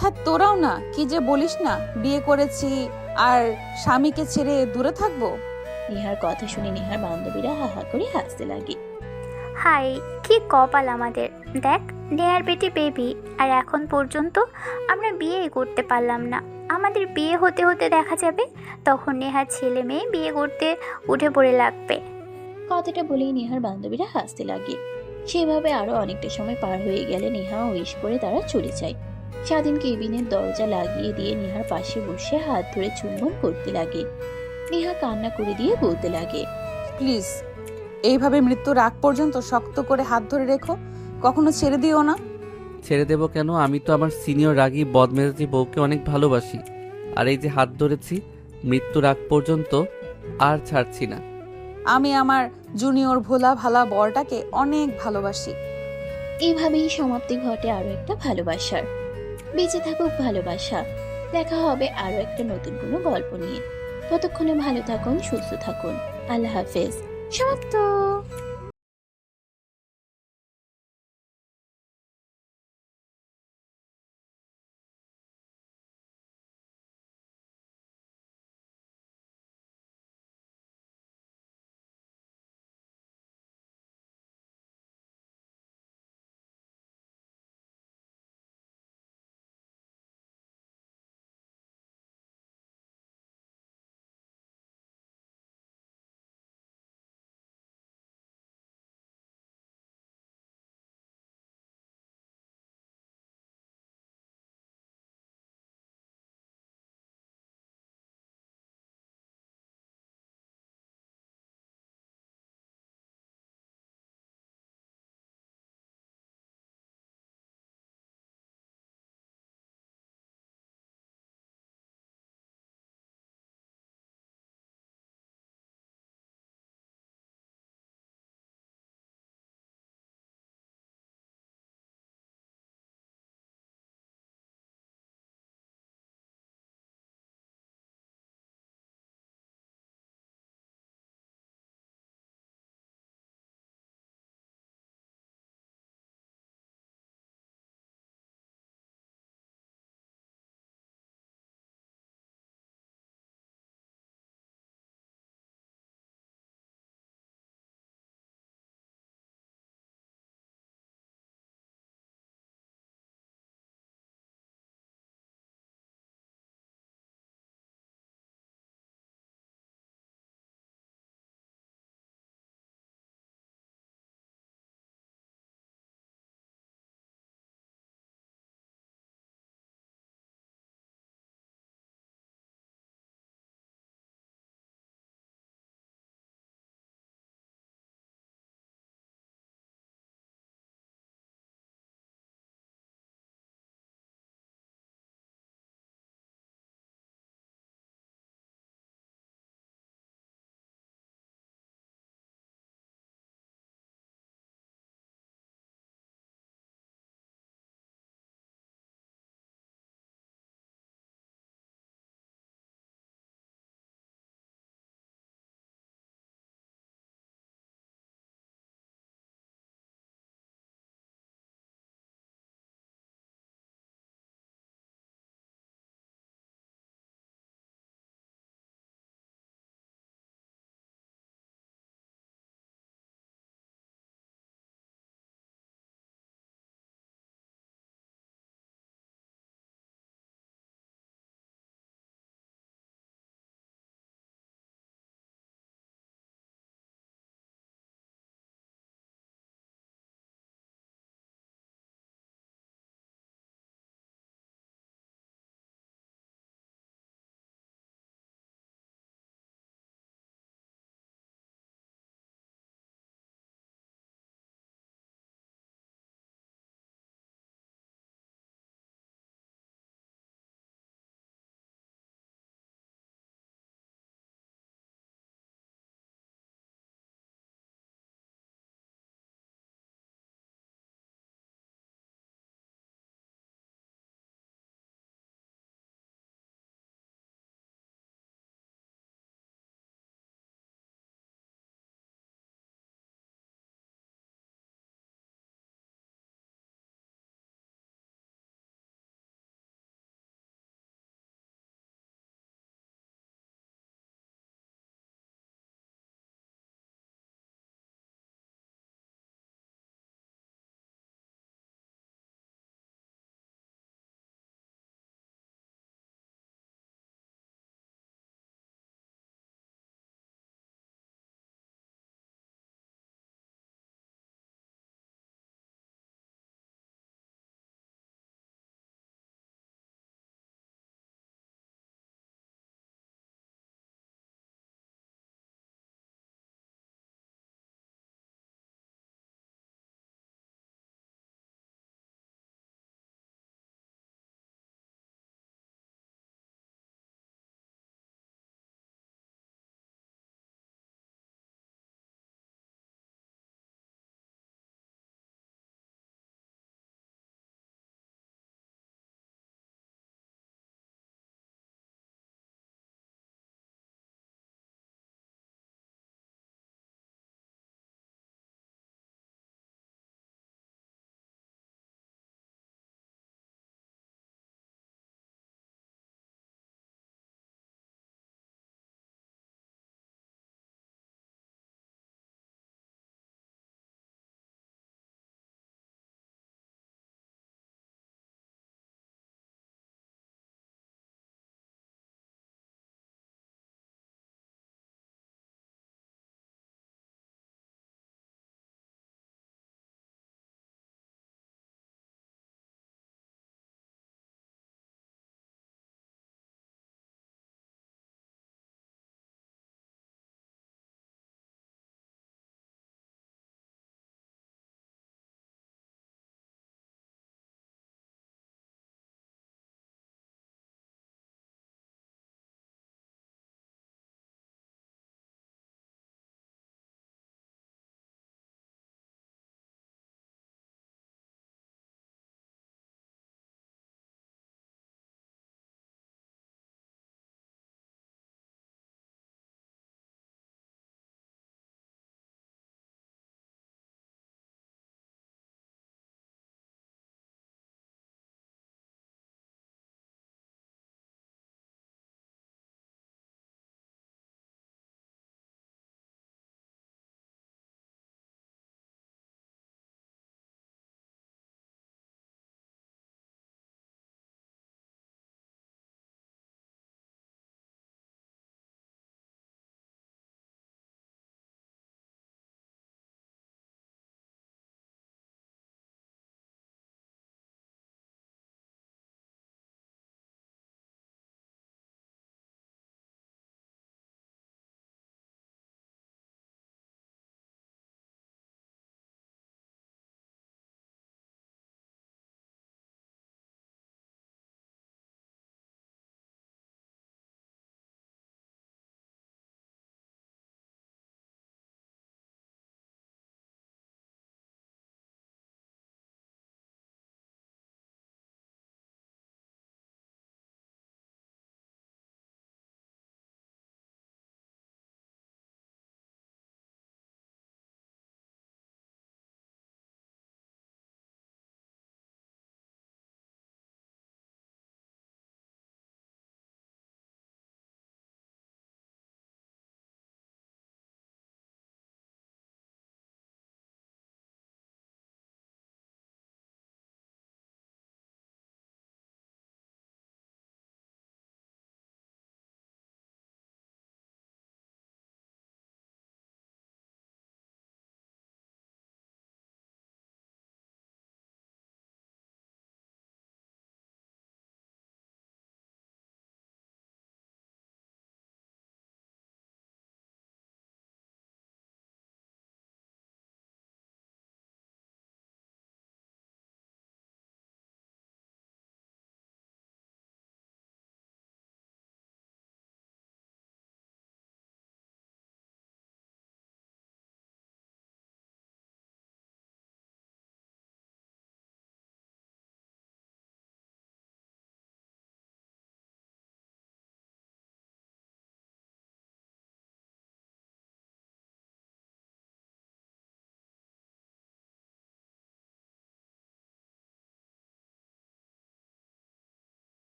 থাক তোরাও না, কি যে বলিস না, বিয়ে করেছি আর স্বামীকে ছেড়ে দূরে থাকবো। নেহার কথা শুনে নেহার বান্ধবীরা হাহা করে হাসতে লাগে। হাই, কি কপাল আমাদের। দেখ, নেহার পেটে বেবি, আর এখন পর্যন্ত আমরা বিয়েই করতে পারলাম না। আমাদের বিয়ে হতে হতে দেখা যাবে, তখন নেহার ছেলে মেয়ে বিয়ে করতে উঠে পড়ে লাগবে। কথাটা বলেই নেহার বান্ধবীরা হাসতে লাগে। সেভাবে আরো অনেকটা সময় পার হয়ে গেলে নেহা উইশ করে তারা চলে যায়। স্বাধীন কেবিনের দরজা লাগিয়ে দিয়ে নেহার পাশে বসে হাত ধরে চুম্বন করতে লাগে। নেহা কান্না করে দিয়ে বলতে লাগে, প্লিজ এইভাবে মৃত্যুর আগ পর্যন্ত শক্ত করে হাত ধরে রেখো, কখনো ছেড়ে দিও না। ছেড়ে দেব কেন? আমি তো আমার সিনিয়র রাগী বদমেজাজি বউকে অনেক ভালোবাসি। আর এই যে হাত ধরেছি মৃত্যুর আগ পর্যন্ত, আর ছাড়ছি না। আমি আমার জুনিয়র ভোলা ভালা বরটাকে অনেক ভালোবাসি। এইভাবেই সমাপ্তি ঘটে আরো একটা ভালোবাসার। বেঁচে থাকুক ভালোবাসা। দেখা হবে আরো একটা নতুন কোনো গল্প নিয়ে। ততক্ষণে ভালো থাকুন, সুস্থ থাকুন। আল্লাহ হাফেজ। সমাপ্ত।